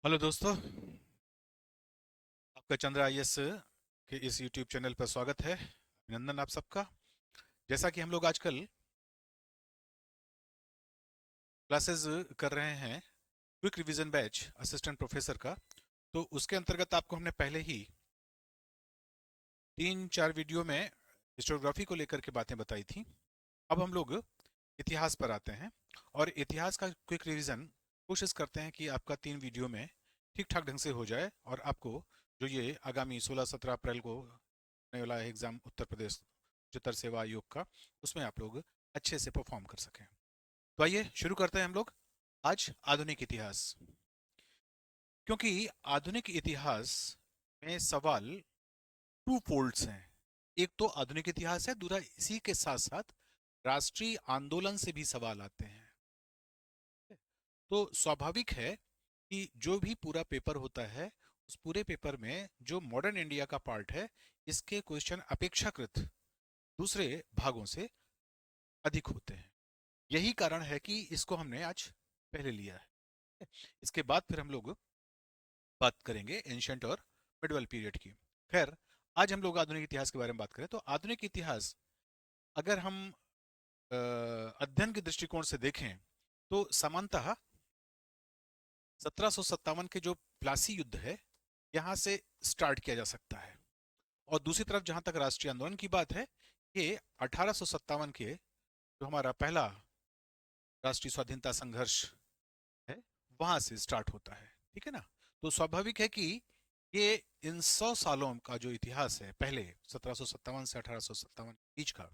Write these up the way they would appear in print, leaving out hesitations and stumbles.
Hello दोस्तों। आपका चंद्र IAS के इस यूट्यूब चैनल पर स्वागत है। अभिनंदन आप सबका। जैसा कि हम लोग आजकल क्लासेस कर रहे हैं quick revision batch assistant professor का, तो उसके अंतर्गत आपको हमने पहले ही 3-4 वीडियो में हिस्टोग्राफी को लेकर के बातें बताई थी। अब हम लोग इतिहास पर आते हैं और इतिहास का क्विक रिवीजन कोशिश करते हैं कि आपका 3 वीडियो में ठीक ठाक ढंग से हो जाए और आपको जो ये आगामी 16-17 अप्रैल को होने वाला है एग्जाम उत्तर प्रदेश उच्चतर सेवा आयोग का, उसमें आप लोग अच्छे से परफॉर्म कर सकें। तो आइए शुरू करते हैं हम लोग आज आधुनिक इतिहास। क्योंकि आधुनिक इतिहास में सवाल टू फोल्ड्स हैं। एक तो आधुनिक इतिहास है, दूसरा इसी के साथ साथ राष्ट्रीय आंदोलन से भी सवाल आते हैं। तो स्वाभाविक है कि जो भी पूरा पेपर होता है उस पूरे पेपर में जो मॉडर्न इंडिया का पार्ट है, इसके क्वेश्चन अपेक्षाकृत दूसरे भागों से अधिक होते हैं। यही कारण है कि इसको हमने आज पहले लिया है। इसके बाद फिर हम लोग बात करेंगे एंशंट और मिडवल पीरियड की। खैर, आज हम लोग आधुनिक इतिहास के बारे में बात करें तो आधुनिक इतिहास अगर हम अध्ययन के दृष्टिकोण से देखें तो सामान्यतः 1757 के जो प्लासी युद्ध है यहां से स्टार्ट किया जा सकता है। और दूसरी तरफ जहां तक राष्ट्रीय आंदोलन की बात है, ये 1857 के जो हमारा पहला राष्ट्रीय स्वाधीनता संघर्ष है वहां से स्टार्ट होता है। ठीक है ना। तो स्वाभाविक है कि ये इन 100 सालों का जो इतिहास है, पहले 1757 से 1857 के बीच का,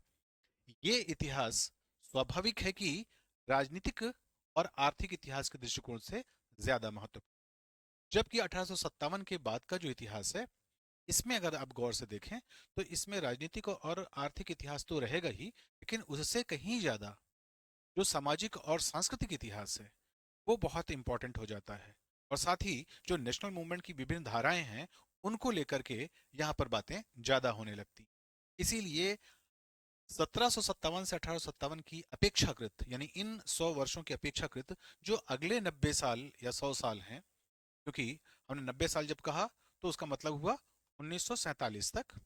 ये इतिहास स्वाभाविक है कि राजनीतिक और आर्थिक इतिहास के दृष्टिकोण से ज्यादा महत्वपूर्ण। जबकि 1857 के बाद का जो इतिहास है, इसमें अगर आप गौर से देखें तो इसमें राजनीतिक और आर्थिक इतिहास तो रहेगा ही, लेकिन उससे कहीं ज्यादा जो सामाजिक और सांस्कृतिक इतिहास है वो बहुत इंपॉर्टेंट हो जाता है। और साथ ही जो नेशनल मूवमेंट की विभिन्न धाराएं हैं उनको लेकर के यहाँ पर बातें ज्यादा होने लगती। इसीलिए 1757 से 1857 की अपेक्षाकृत, यानी इन 100 वर्षों की अपेक्षाकृत जो अगले 90 साल या 100 साल हैं, क्योंकि हमने 90 साल जब कहा तो उसका मतलब हुआ 1947 तक,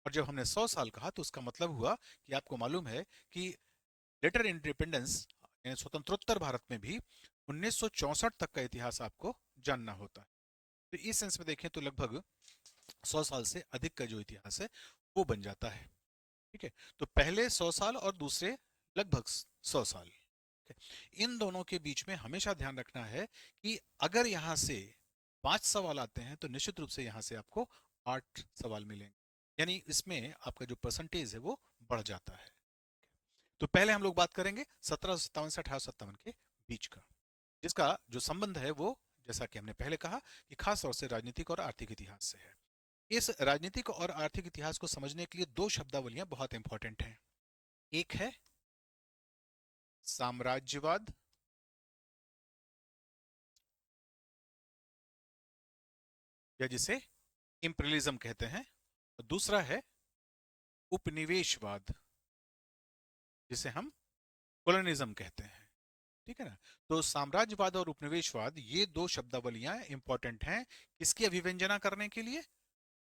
और जब हमने 100 साल कहा तो उसका मतलब हुआ कि आपको मालूम है कि लेटर इंडिपेंडेंस यानी स्वतंत्रोत्तर भारत में भी 1964 तक का इतिहास आपको जानना होता है। तो इस सेंस में देखें तो लगभग 100 साल से अधिक का जो इतिहास है वो बन जाता है। ठीक है। तो पहले 100 साल और दूसरे लगभग 100 साल। इन दोनों के बीच में हमेशा ध्यान रखना है कि अगर यहां से 5 सवाल आते हैं तो निश्चित रूप से यहां से आपको 8 सवाल मिलेंगे, यानी इसमें आपका जो परसेंटेज है वो बढ़ जाता है। तो पहले हम लोग बात करेंगे 1757 से 1857 के बीच का, जिसका जो संबंध है वो, जैसा कि हमने पहले कहा, कि खास तौर से राजनीतिक और आर्थिक इतिहास से है। इस राजनीतिक और आर्थिक इतिहास को समझने के लिए दो शब्दावलियां बहुत इंपॉर्टेंट हैं। एक है साम्राज्यवाद, या जिसे इंपीरियलिज्म कहते हैं, और दूसरा है उपनिवेशवाद, जिसे हम कॉलोनिज्म कहते हैं। ठीक है ना। तो साम्राज्यवाद और उपनिवेशवाद, ये दो शब्दावलियां इंपॉर्टेंट हैं किसकी अभिव्यंजना करने के लिए,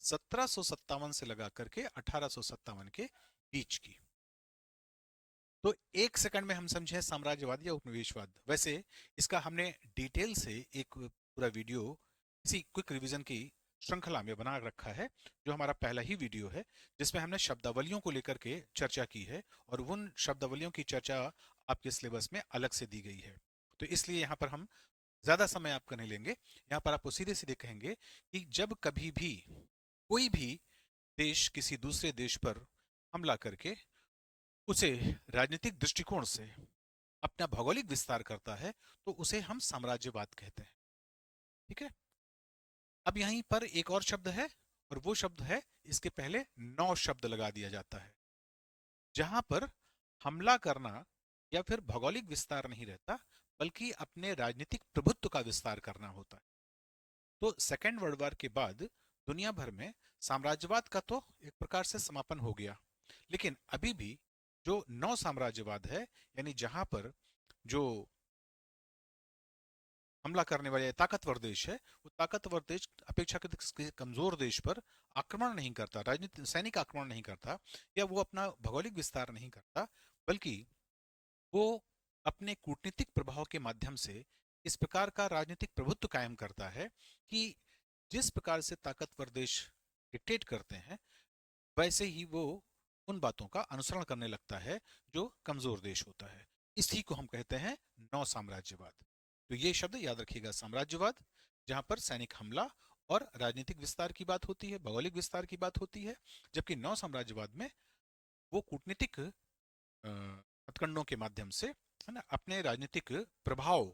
1757 से लगा करके 1857 के बीच की। तो एक सेकंड में हम समझे साम्राज्यवाद या उपनिवेशवाद। वैसे इसका हमने डिटेल से एक पूरा वीडियो इसी क्विक रिवीजन की श्रृंखला में बना रखा है, जो हमारा पहला ही वीडियो है, जिसमें हमने शब्दावलियों को लेकर के चर्चा की है, और उन शब्दावलियों की चर्चा आपके सिलेबस में अलग से दी गई है। तो इसलिए यहाँ पर हम ज्यादा समय आपका नहीं लेंगे। यहाँ पर आपको सीधे सीधे कहेंगे कि जब कभी भी कोई भी देश किसी दूसरे देश पर हमला करके उसे राजनीतिक दृष्टिकोण से अपना भौगोलिक विस्तार करता है तो उसे हम साम्राज्यवाद कहते हैं। ठीक है। अब यहीं पर एक और शब्द है, और वो शब्द है, इसके पहले 9 शब्द लगा दिया जाता है, जहां पर हमला करना या फिर भौगोलिक विस्तार नहीं रहता, बल्कि अपने राजनीतिक प्रभुत्व का विस्तार करना होता है। तो सेकेंड वर्ल्ड वॉर के बाद दुनिया भर में साम्राज्यवाद का तो एक प्रकार से समापन हो गया, लेकिन अभी भी जो नौ साम्राज्यवाद है, यानी जहां पर जो हमला करने वाले ताकतवर देश है, वो ताकतवर देश अपेक्षाकृत कमजोर देश पर आक्रमण नहीं करता, राजनीतिक सैनिक आक्रमण नहीं करता, या वो अपना भौगोलिक विस्तार नहीं करता, बल्कि वो अपने कूटनीतिक प्रभाव के माध्यम से इस प्रकार का राजनीतिक प्रभुत्व कायम करता है कि जिस प्रकार से ताकतवर देश डिक्टेट करते हैं, वैसे ही वो उन बातों का अनुसरण करने लगता है जो कमजोर देश होता है। इसी को हम कहते हैं नौ साम्राज्यवाद। तो ये शब्द याद रखिएगा, साम्राज्यवाद, जहां पर सैनिक हमला और राजनीतिक विस्तार की बात होती है, भौगोलिक विस्तार की बात होती है, जबकि नौ साम्राज्यवाद में वो कूटनीतिक हथकंडों के माध्यम से, है ना, अपने राजनीतिक प्रभाव,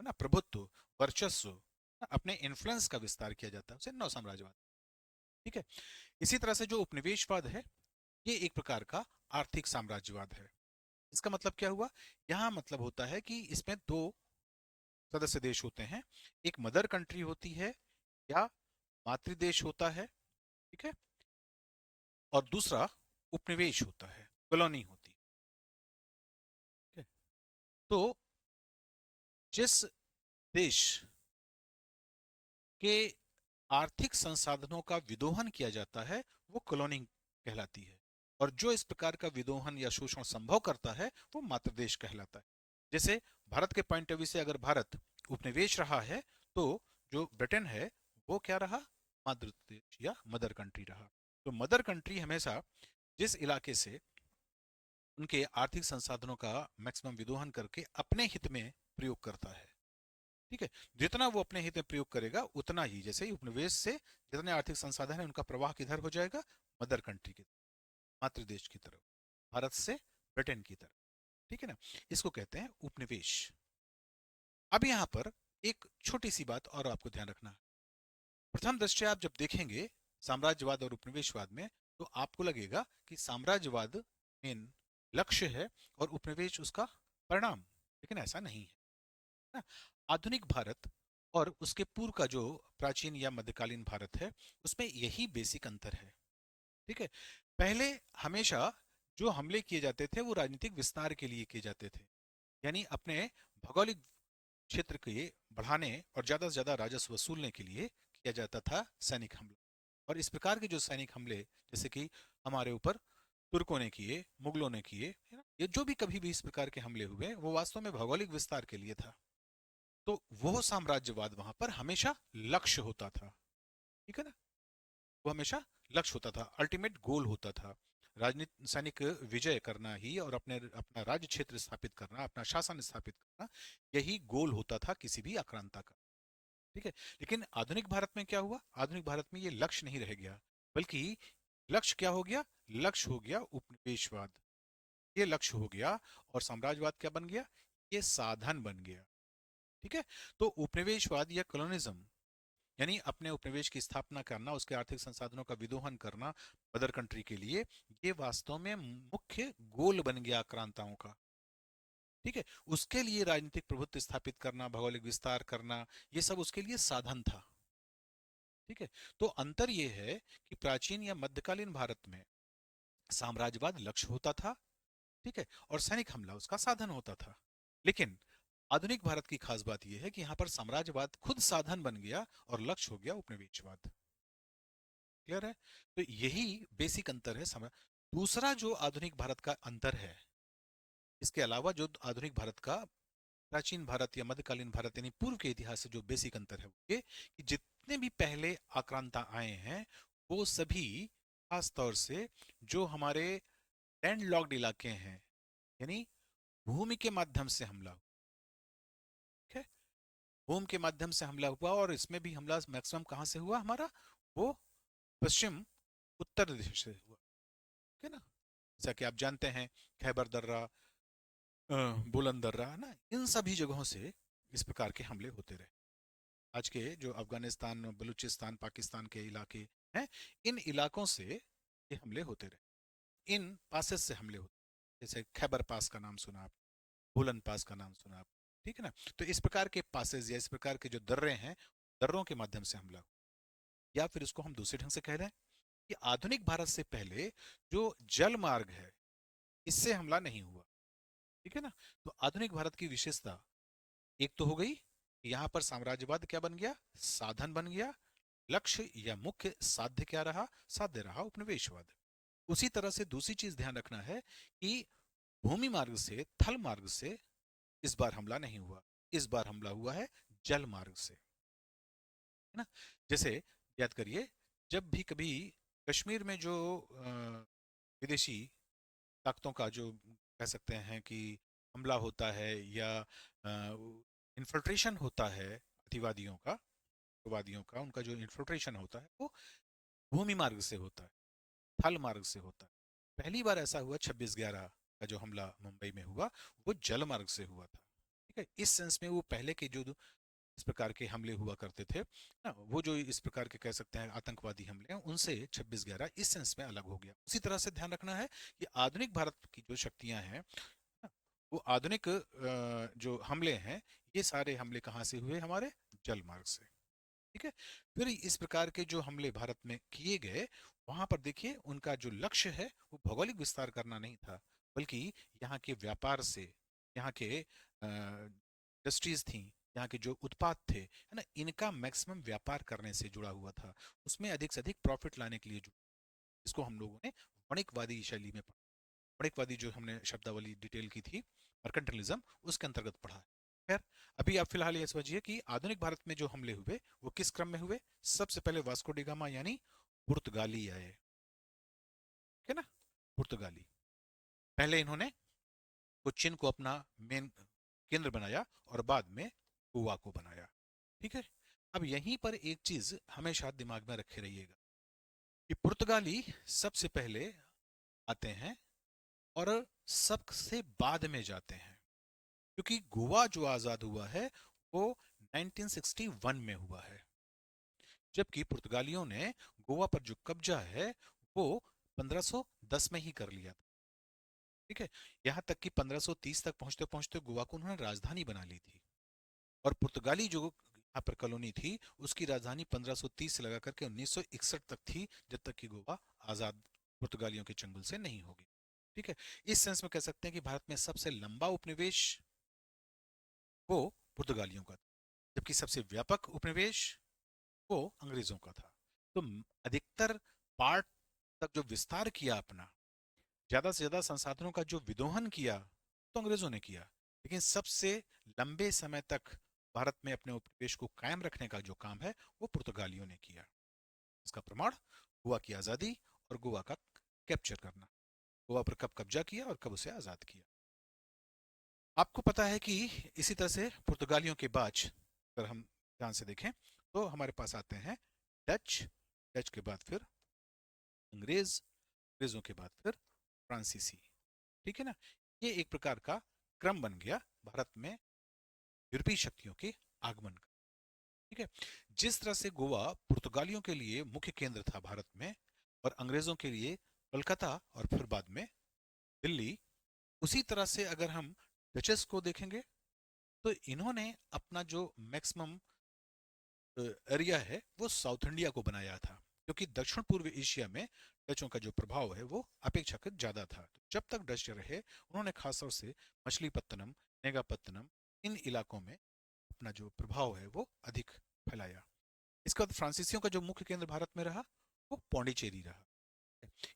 है ना, प्रभुत्व, वर्चस्व, अपने इन्फ्लुएंस का विस्तार किया जाता है, उसे नौ साम्राज्यवाद। ठीक है। इसी तरह से जो उपनिवेशवाद है, ये एक प्रकार का आर्थिक साम्राज्यवाद है। इसका मतलब क्या हुआ? यहां मतलब होता है कि इसमें दो सदस्य देश होते हैं, एक मदर कंट्री होती है या मातृ देश होता है, ठीक है, और दूसरा उपनिवेश होता है, कॉलोनी होती है। तो जिस देश के आर्थिक संसाधनों का विदोहन किया जाता है वो कॉलोनी कहलाती है, और जो इस प्रकार का विदोहन या शोषण संभव करता है वो मातृ देश कहलाता है। जैसे भारत के पॉइंट ऑफ व्यू से अगर भारत उपनिवेश रहा है, तो जो ब्रिटेन है वो क्या रहा? मातृ देश या मदर कंट्री रहा। तो मदर कंट्री हमेशा जिस इलाके से उनके आर्थिक संसाधनों का मैक्सिमम विदोहन करके अपने हित में प्रयोग करता है, ठीक है, जितना वो अपने हित में प्रयोग करेगा उतना ही, जैसे ही उपनिवेश से जितने आर्थिक संसाधन है उनका प्रवाह किधर हो जाएगा? मदर कंट्री की, मातृ देश की तरफ, भारत से ब्रिटेन की तरफ, ठीक है ना। इसको कहते हैं उपनिवेश। अब यहां पर एक छोटी सी बात और आपको ध्यान रखना है। प्रथम दृष्टया आप जब देखेंगे साम्राज्यवाद और उपनिवेशवाद में, तो आपको लगेगा कि साम्राज्यवाद मेन लक्ष्य है और उपनिवेश उसका परिणाम, लेकिन ऐसा नहीं है ना। आधुनिक भारत और उसके पूर्व का जो प्राचीन या मध्यकालीन भारत है, उसमें यही बेसिक अंतर है, ठीक है। पहले हमेशा जो हमले किए जाते थे वो राजनीतिक विस्तार के लिए किए जाते थे, यानी अपने भौगोलिक क्षेत्र के बढ़ाने और ज्यादा से ज्यादा राजस्व वसूलने के लिए किया जाता था सैनिक हमला। और इस प्रकार के जो सैनिक हमले, जैसे कि हमारे ऊपर तुर्कों ने किए, मुगलों ने किए, है ना, ये जो भी कभी भी इस प्रकार के हमले हुए वो वास्तव में भौगोलिक विस्तार के लिए था। तो वो साम्राज्यवाद वहां पर हमेशा लक्ष्य होता था, ठीक है ना, वो हमेशा लक्ष्य होता था, अल्टीमेट गोल होता था, राजनीति सैनिक विजय करना ही और अपने अपना राज्य क्षेत्र स्थापित करना, अपना शासन स्थापित करना, यही गोल होता था किसी भी आक्रांता का, ठीक है। लेकिन आधुनिक भारत में क्या हुआ? आधुनिक भारत में ये लक्ष्य नहीं रह गया, बल्कि लक्ष्य क्या हो गया? लक्ष्य हो गया उपनिवेशवाद, ये लक्ष्य हो गया, और साम्राज्यवाद क्या बन गया? ये साधन बन गया, ठीक है। तो उपनिवेशवाद या कॉलोनिज्म, यानी अपने उपनिवेश की स्थापना करना, उसके आर्थिक संसाधनों का विदोहन करना मदर कंट्री के लिए, ये वास्तव में मुख्य गोल बन गया आक्रांताओं का, ठीक है। उसके लिए राजनीतिक प्रभुत्व स्थापित करना, भौगोलिक विस्तार करना, ये सब उसके लिए साधन था, ठीक है। तो अंतर यह है कि प्राचीन या मध्यकालीन भारत में साम्राज्यवाद लक्ष्य होता था, ठीक है, और सैनिक हमला उसका साधन होता था। लेकिन आधुनिक भारत की खास बात यह है कि यहां पर साम्राज्यवाद खुद साधन बन गया और लक्ष्य हो गया उपनिवेशवाद। क्लियर है? तो यही बेसिक अंतर है दूसरा जो आधुनिक भारत का अंतर है, इसके अलावा जो आधुनिक भारत का प्राचीन भारत या मध्यकालीन भारत यानी पूर्व के इतिहास से जो बेसिक अंतर है वो ये कि जितने भी पहले आक्रांता आए हैं वो सभी खास तौर से जो हमारे लैंडलॉक्ड इलाके हैं, यानी भूमि के माध्यम से हमला, ठीक है, भूमि के माध्यम से हमला हुआ, और इसमें भी हमला मैक्सिमम कहां से हुआ हमारा? वो पश्चिम उत्तर दिशा से हुआ, ठीक है ना। जैसा कि आप जानते हैं, खैबर दर्रा, बुलंद दर्रा, है ना, इन सभी जगहों से इस प्रकार के हमले होते रहे। आज के जो अफगानिस्तान, बलूचिस्तान, पाकिस्तान के इलाके हैं, इन इलाकों से ये हमले होते रहे, इन पासेस से हमले होते, जैसे खैबर पास का नाम सुना आप, बुलंद पास का नाम सुना आप, ठीक है ना। तो इस प्रकार के पासेस या इस प्रकार के जो दर्रे हैं, दर्रों के माध्यम से हमला, या फिर इसको हम दूसरे ढंग से कह रहे हैं कि आधुनिक भारत से पहले जो जल मार्ग है, इससे हमला नहीं हुआ, ठीक है ना। तो आधुनिक भारत की विशेषता एक तो हो गई यहाँ पर साम्राज्यवाद क्या बन गया? साधन बन गया। लक्ष्य या मुख्य साध्य क्या रहा? साध्य रहा उपनिवेशवाद। उसी तरह से दूसरी चीज ध्यान रखना है कि भूमि मार्ग से, थल मार्ग से इस बार हमला नहीं हुआ। इस बार हमला हुआ है जल मार्ग से, है ना। जैसे याद करिए, जब भी कभी कश्मीर में जो विदेशी ताकतों का जो कह सकते हैं कि हमला होता है या इन्फिल्ट्रेशन होता है अतिवादियों का, उग्रवादियों का, उनका जो इन्फिल्ट्रेशन होता है वो भूमि मार्ग से होता है, थल मार्ग से होता है। पहली बार ऐसा हुआ 26/11 का जो हमला मुंबई में हुआ, वो जल मार्ग से हुआ था। ठीक है, इस सेंस में वो पहले के जो इस प्रकार के हमले हुआ करते थे ना, वो जो इस प्रकार के कह सकते हैं आतंकवादी हमले हैं, उनसे 26/11 इस सेंस में अलग हो गया। उसी तरह से ध्यान रखना है कि आधुनिक भारत की जो शक्तियां हैं ना, वो आधुनिक जो हमले हैं, ये सारे हमले कहाँ से हुए? हमारे जल मार्ग से। ठीक है, फिर इस प्रकार के जो हमले भारत में किए गए, वहां पर देखिए उनका जो लक्ष्य है वो भौगोलिक विस्तार करना नहीं था, बल्कि यहाँ के व्यापार से, यहाँ के इंडस्ट्रीज थी, यहाँ के जो उत्पाद थे, है ना, इनका मैक्सिमम व्यापार करने से जुड़ा हुआ था। उसमें अधिक से अधिक प्रॉफिट लाने के लिए इसको हम लोगों ने वणिकवादी शैली में पढ़ा। वणिकवादी जो हमने शब्दावली डिटेल की थी, मर्केंटलिज्म, उसके अंतर्गत पढ़ा है। खैर, अभी आप फिलहाल ये समझिए कि आधुनिक भारत में जो हमले हुए वो किस क्रम में हुए। सबसे पहले वास्को डी गामा यानी पुर्तगाली आए, ठीक है ना, पुर्तगाली। पहले इन्होंने कोच्चिन को अपना मेन केंद्र बनाया और बाद में गोवा को बनाया। ठीक है, अब यहीं पर एक चीज हमेशा दिमाग में रखे रहिएगा कि पुर्तगाली सबसे पहले आते हैं और सबसे बाद में जाते हैं, क्योंकि गोवा जो आजाद हुआ है वो 1961 में हुआ है, जबकि पुर्तगालियों ने गोवा पर जो कब्जा है वो 1510 में ही कर लिया था। ठीक है, यहां तक कि 1530 तक पहुंचते पहुंचते गोवा को उन्होंने राजधानी बना ली थी। और पुर्तगाली जो यहाँ पर कॉलोनी थी, उसकी राजधानी 1530 से लगा करके 1961 तक थी, जब तक कि गोवा आजाद पुर्तगालियों के चंगुल से नहीं होगी। ठीक है, इस सेंस में कह सकते हैं कि भारत में सबसे लंबा उपनिवेश वो पुर्तगालियों का था, जबकि सबसे व्यापक उपनिवेश वो अंग्रेजों का था। तो अधिकतर पार्ट तक जो विस्तार किया अपना, ज्यादा से ज्यादा संसाधनों का जो विदोहन किया, तो अंग्रेजों ने किया। लेकिन सबसे लंबे समय तक भारत में अपने उपनिवेश को कायम रखने का जो काम है वो पुर्तगालियों ने किया। इसका प्रमाण गोवा की आजादी और गोवा का कैप्चर करना, गोवा पर कब कब्जा किया और कब उसे आजाद किया। आपको पता है कि इसी तरह से पुर्तगालियों के बाद अगर हम ध्यान से देखें तो हमारे पास आते हैं डच, डच के बाद फिर अंग्रेज, अंग्रेजों के बाद फिर फ्रांसीसी। ठीक है ना, ये एक प्रकार का क्रम बन गया भारत में यूरोपीय शक्तियों के आगमन का। ठीक है, जिस तरह से गोवा पुर्तगालियों के लिए मुख्य केंद्र था भारत में और अंग्रेजों के लिए कलकत्ता और फिर बाद में दिल्ली, उसी तरह से अगर हम डचेस को देखेंगे तो इन्होंने अपना जो मैक्सिमम एरिया है वो साउथ इंडिया को बनाया था, क्योंकि दक्षिण पूर्व एशिया में डचों का जो प्रभाव है वो अपेक्षाकृत ज्यादा था। तो जब तक डच रहे, उन्होंने खासतौर से मछलीपत्तनम, नेगापत्तनम, इन इलाकों में अपना जो प्रभाव है वो अधिक फैलाया। इसके बाद फ्रांसीसियों का जो मुख्य केंद्र भारत में रहा वो पौंडीचेरी रहा।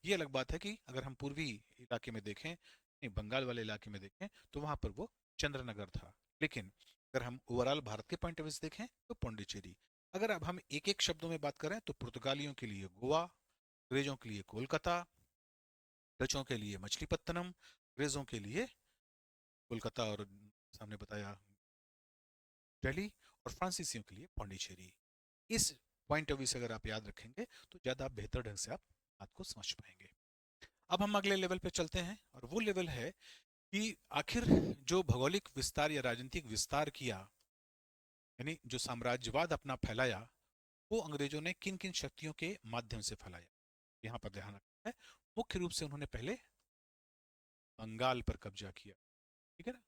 ये अलग बात है कि अगर हम पूर्वी इलाके में देखें, नहीं बंगाल वाले इलाके में देखें, तो वहां पर वो चंद्रनगर था। लेकिन अगर हम ओवरऑल भारत के पॉइंट ऑफ व्यू से देखें तो पौंडीचेरी। अगर अब हम एक एक शब्दों में बात करें तो पुर्तगालियों के लिए गोवा, अंग्रेजों के लिए कोलकाता, डचों के लिए मछलीपत्तनम, अंग्रेजों के लिए कोलकाता और सामने बताया दिल्ली, और फ्रांसीसियों के लिए पौंडीचेरी। इस पॉइंट ऑफ व्यू से अगर आप याद रखेंगे तो ज्यादा बेहतर ढंग से आप बात को समझ पाएंगे। अब हम अगले लेवल पे चलते हैं और वो लेवल है कि आखिर जो भौगोलिक विस्तार या राजनीतिक विस्तार किया, यानी जो साम्राज्यवाद अपना फैलाया, वो अंग्रेजों ने किन किन शक्तियों के माध्यम से फैलाया। यहाँ पर ध्यान रखना है, मुख्य रूप से उन्होंने पहले बंगाल पर कब्जा किया। ठीक है ना,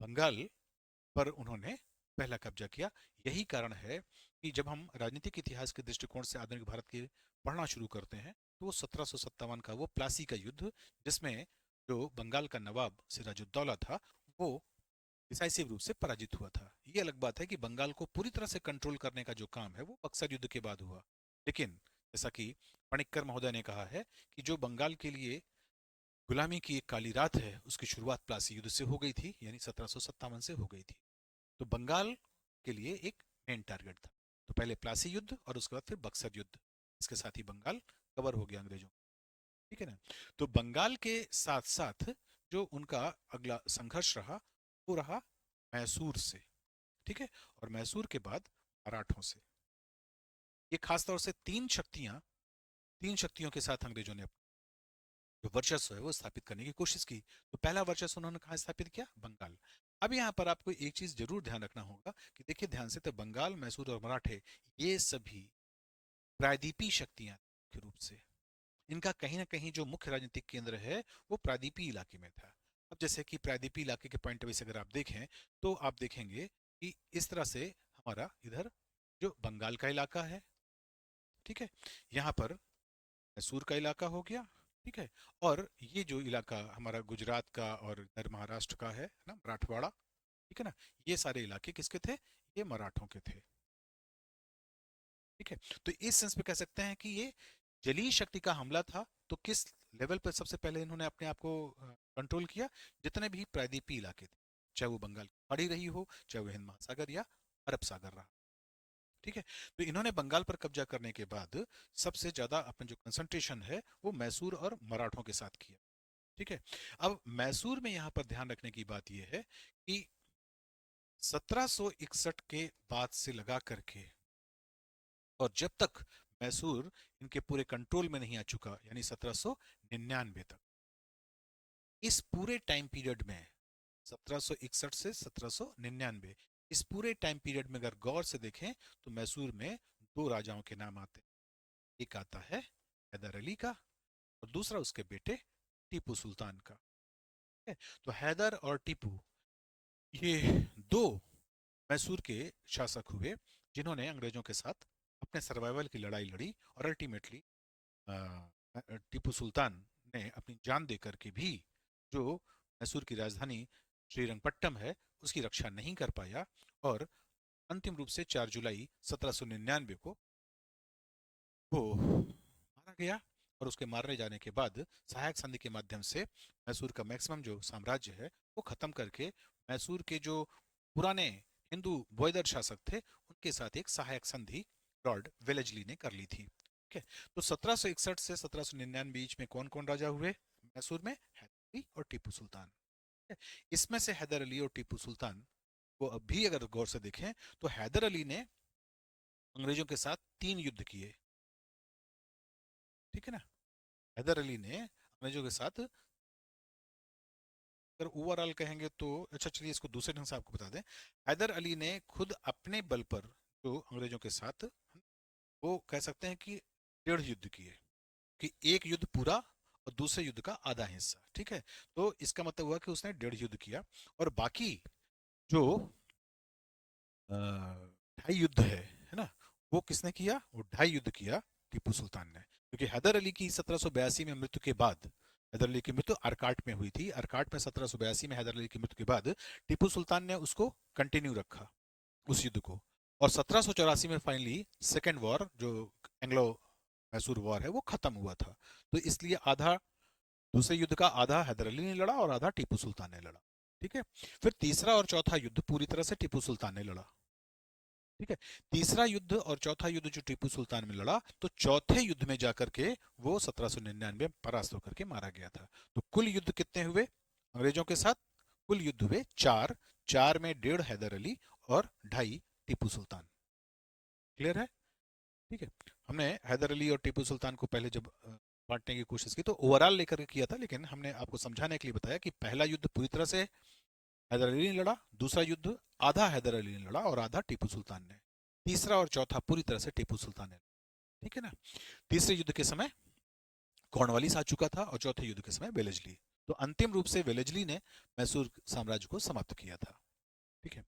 बंगाल पर उन्होंने पहला कब्जा किया। यही कारण है कि जब हम राजनीतिक इतिहास के दृष्टिकोण से आधुनिक भारत के पढ़ना शुरू करते हैं तो वो 1757 का वो प्लासी का युद्ध, जिसमें जो बंगाल का नवाब सिराजुद्दौला था वो डिसाइसिव रूप से पराजित हुआ था, ये अलग बात है कि बंगाल को पूरी तरह से कंट्रोल करने का जो काम है वो बक्सर युद्ध के बाद हुआ। लेकिन जैसा कि पणिक्कर महोदय ने कहा है कि जो बंगाल के लिए गुलामी की एक काली रात है उसकी शुरुआत प्लासी युद्ध से हो गई थी, यानी 1757 से हो गई थी। तो बंगाल के लिए एक मेन टारगेट था। तो पहले प्लासी युद्ध और उसके बाद फिर बक्सर युद्ध, इसके साथ ही बंगाल कवर हो गया अंग्रेजों। ठीक है ना। तो बंगाल के साथ साथ जो उनका अगला संघर्ष रहा वो रहा मैसूर से। ठीक है। और मैसूर के बाद मराठों से। ये खासतौर से तीन शक्तियों के साथ अंग्रेजों ने जो वर्चस्व है वो स्थापित करने की कोशिश की। तो पहला वर्चस्व उन्होंने कहाँ स्थापित किया? बंगाल। अब यहाँ पर आपको एक चीज जरूर ध्यान रखना होगा कि देखिए ध्यान से, तो बंगाल, मैसूर और मराठे ये सभी प्रायद्वीपीय शक्तियां के रूप से, इनका कहीं ना कहीं जो मुख्य राजनीतिक केंद्र है वो प्रायद्वीपीय इलाके में था। अब जैसे कि प्रायद्वीपीय इलाके के पॉइंट ऑफ व्यू से अगर आप देखें तो आप देखेंगे कि इस तरह से हमारा इधर जो बंगाल का इलाका है, ठीक है, यहाँ पर मैसूर का इलाका हो गया, ठीक है, और ये जो इलाका हमारा गुजरात का और इधर महाराष्ट्र का है ना, मराठवाड़ा, ठीक है ना, ये सारे इलाके किसके थे? ये मराठों के थे। ठीक है। तो इस सेंस में कह सकते हैं कि ये जलीय शक्ति का हमला था। तो किस लेवल पर सबसे पहले इन्होंने अपने आप को कंट्रोल किया? जितने भी प्रायद्वीपीय इलाके थे, चाहे वो बंगाल की खाड़ी रही हो, चाहे वो हिंद महासागर या अरब सागर रहा। ठीक है। तो इन्होंने बंगाल पर कब्जा करने के बाद सबसे ज्यादा अपना जो कंसंट्रेशन है वो मैसूर और मराठों के साथ किया। ठीक है। अब मैसूर में यहां पर ध्यान रखने की बात यह है कि 1761 के बाद से लगा करके और जब तक मैसूर इनके पूरे कंट्रोल में नहीं आ चुका, यानी 1799 तक, इस पूरे टाइम पीरियड में 1761 से 1799, इस पूरे टाइम पीरियड में अगर गौर से देखें तो मैसूर में दो राजाओं के नाम आते हैं। एक आता है हैदर अली का और दूसरा उसके बेटे टीपू सुल्तान का। है? तो हैदर और टीपू ये दो मैसूर के शासक हुए जिन्होंने अंग्रेजों के साथ अपने सर्वाइवल की लड़ाई लड़ी और अल्टीमेटली टीपू सुल्तान ने अपनी जान देकर के भी जो मैसूर की राजधानी श्रीरंगपट्टम है उसकी रक्षा नहीं कर पाया और अंतिम रूप से 4 जुलाई 1799 को वो मारा गया। और उसके मारने जाने के बाद सहायक संधि के माध्यम से मैसूर का मैक्सिमम जो साम्राज्य है वो खत्म करके मैसूर के जो पुराने हिंदू बोयदर शासक थे उनके साथ एक सहायक संधि लॉर्ड वेलेजली ने कर ली थी। ठीक है। तो 1761 से 1799 बीच में कौन कौन राजा हुए मैसूर में? हैदर अली और टीपू सुल्तान। ठीक है? इसमें से हैदर अली और टीपू सुल्तान को अब भी अगर गौर से देखें तो हैदर अली ने अंग्रेजों के साथ 3 युद्ध किए। ठीक है ना। हैदर अली ने अंग्रेजों के साथ, अगर ओवरऑल कहेंगे तो, अच्छा चलिए इसको दूसरे ढंग से आपको बता दें। हैदर अली ने खुद अपने बल पर जो अंग्रेजों के साथ, वो कह सकते हैं कि 1.5 युद्ध किए, कि एक युद्ध पूरा और दूसरे युद्ध का आधा हिस्सा। ठीक है। तो इसका मतलब हुआ कि उसने 1.5 युद्ध किया और बाकी जो 2.5 युद्ध है ना, वो किसने किया? वो 2.5 युद्ध किया टीपू सुल्तान ने। क्योंकि हैदर अली की 1782 में मृत्यु के बाद, हैदर अली की मृत्यु अरकाट में हुई थी, अरकाट में 1782 में हैदर अली की मृत्यु के बाद टीपू सुल्तान ने उसको कंटिन्यू रखा उस युद्ध को। और 1784 में फाइनली सेकेंड वॉर जो एंग्लो मैसूर वॉर है वो खत्म हुआ था। तो इसलिए आधा दूसरे युद्ध का आधा हैदर अली ने लड़ा और आधा टीपू सुल्तान ने लड़ा। ठीक है। फिर तीसरा और चौथा युद्ध पूरी तरह से टीपू सुल्तान ने लड़ा। ठीक है। तीसरा युद्ध और चौथा युद्ध जो टीपू सुल्तान में लड़ा, तो चौथे युद्ध में जाकर के वो 1799 में परास्त होकर के मारा गया था। तो कुल युद्ध कितने हुए अंग्रेजों के साथ? कुल युद्ध हुए 4। 4 में 1.5 हैदर अली और 2.5 टीपू सुल्तान। क्लियर है? ठीक है। हमने हैदर अली और टीपू सुल्तान को पहले जब बांटने की कोशिश की तो ओवरऑल लेकर के किया था, लेकिन हमने आपको समझाने के लिए बताया कि पहला युद्ध पूरी तरह से हैदर अली ने लड़ा, दूसरा युद्ध आधा हैदर अली ने लड़ा और आधा टीपू सुल्तान ने, तीसरा और चौथा पूरी तरह से टीपू सुल्तान ने। ठीक है ना। तीसरे युद्ध के समय कॉर्नवालिस आ चुका था और चौथे युद्ध के समय वेलेजली। तो अंतिम रूप से वेलेजली ने मैसूर साम्राज्य को समाप्त किया था। ठीक है।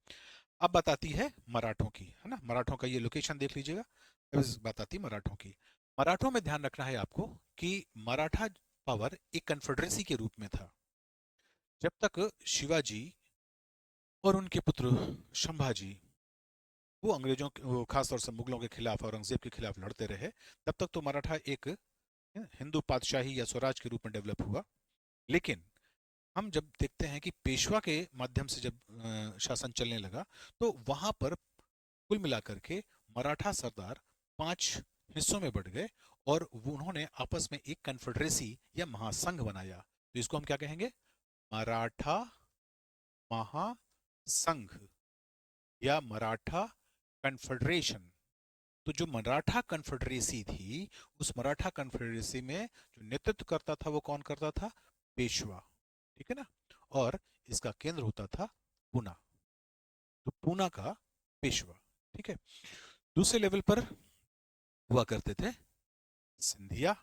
अब बात आती है मराठों की, है ना। मराठों का ये लोकेशन देख लीजिएगा। अब बात आती है मराठों की। मराठों में ध्यान रखना है आपको कि मराठा पावर एक कन्फेडरेसी के रूप में था। जब तक शिवाजी और उनके पुत्र संभाजी वो अंग्रेजों वो खासतौर से मुगलों के खिलाफ औरंगजेब के खिलाफ लड़ते रहे। तब तक तो मराठा एक हिंदू पातशाही या स्वराज के रूप में डेवलप हुआ। लेकिन हम जब देखते हैं कि पेशवा के माध्यम से जब शासन चलने लगा, तो वहां पर कुल मिलाकर के मराठा सरदार 5 हिस्सों में बढ़ गए और उन्होंने आपस में एक कन्फेडरेसी या महासंघ बनाया। तो इसको हम क्या कहेंगे? मराठा महासंघ या मराठा कन्फेडरेशन। तो जो मराठा कन्फेडरेसी थी, उस मराठा कन्फेडरेसी में जो नेतृत्व करता था वो कौन करता था? पेशवा। ठीक है ना? और इसका केंद्र होता था पूना। तो पूना का पेशवा। ठीक है। दूसरे लेवल पर हुआ करते थे सिंधिया,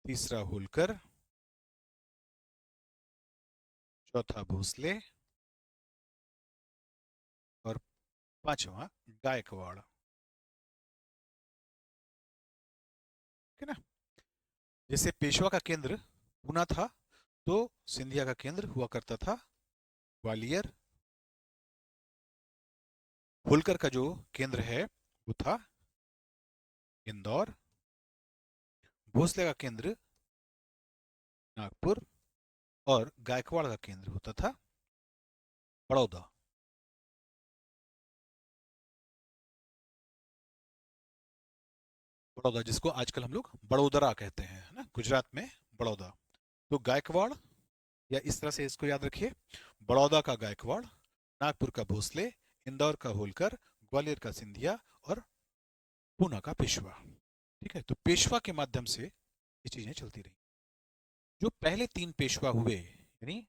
तीसरा होलकर, चौथा भोसले और पांचवा गायकवाड़। ठीक है ना? जैसे पेशवा का केंद्र पूना था, तो सिंधिया का केंद्र हुआ करता था ग्वालियर। होलकर का जो केंद्र है वो था इंदौर। भोसले का केंद्र नागपुर। और गायकवाड़ का केंद्र होता था बड़ौदा। बड़ौदा जिसको आजकल हम लोग बड़ोदरा कहते हैं, है ना, गुजरात में बड़ौदा। तो गायकवाड़, या इस तरह से इसको याद रखिए, बड़ौदा का गायकवाड़, नागपुर का भोसले, इंदौर का होलकर, ग्वालियर का सिंधिया और पूना का पेशवा। ठीक है। तो पेशवा के माध्यम से ये चीजें चलती रही। जो पहले 3 पेशवा हुए, यानी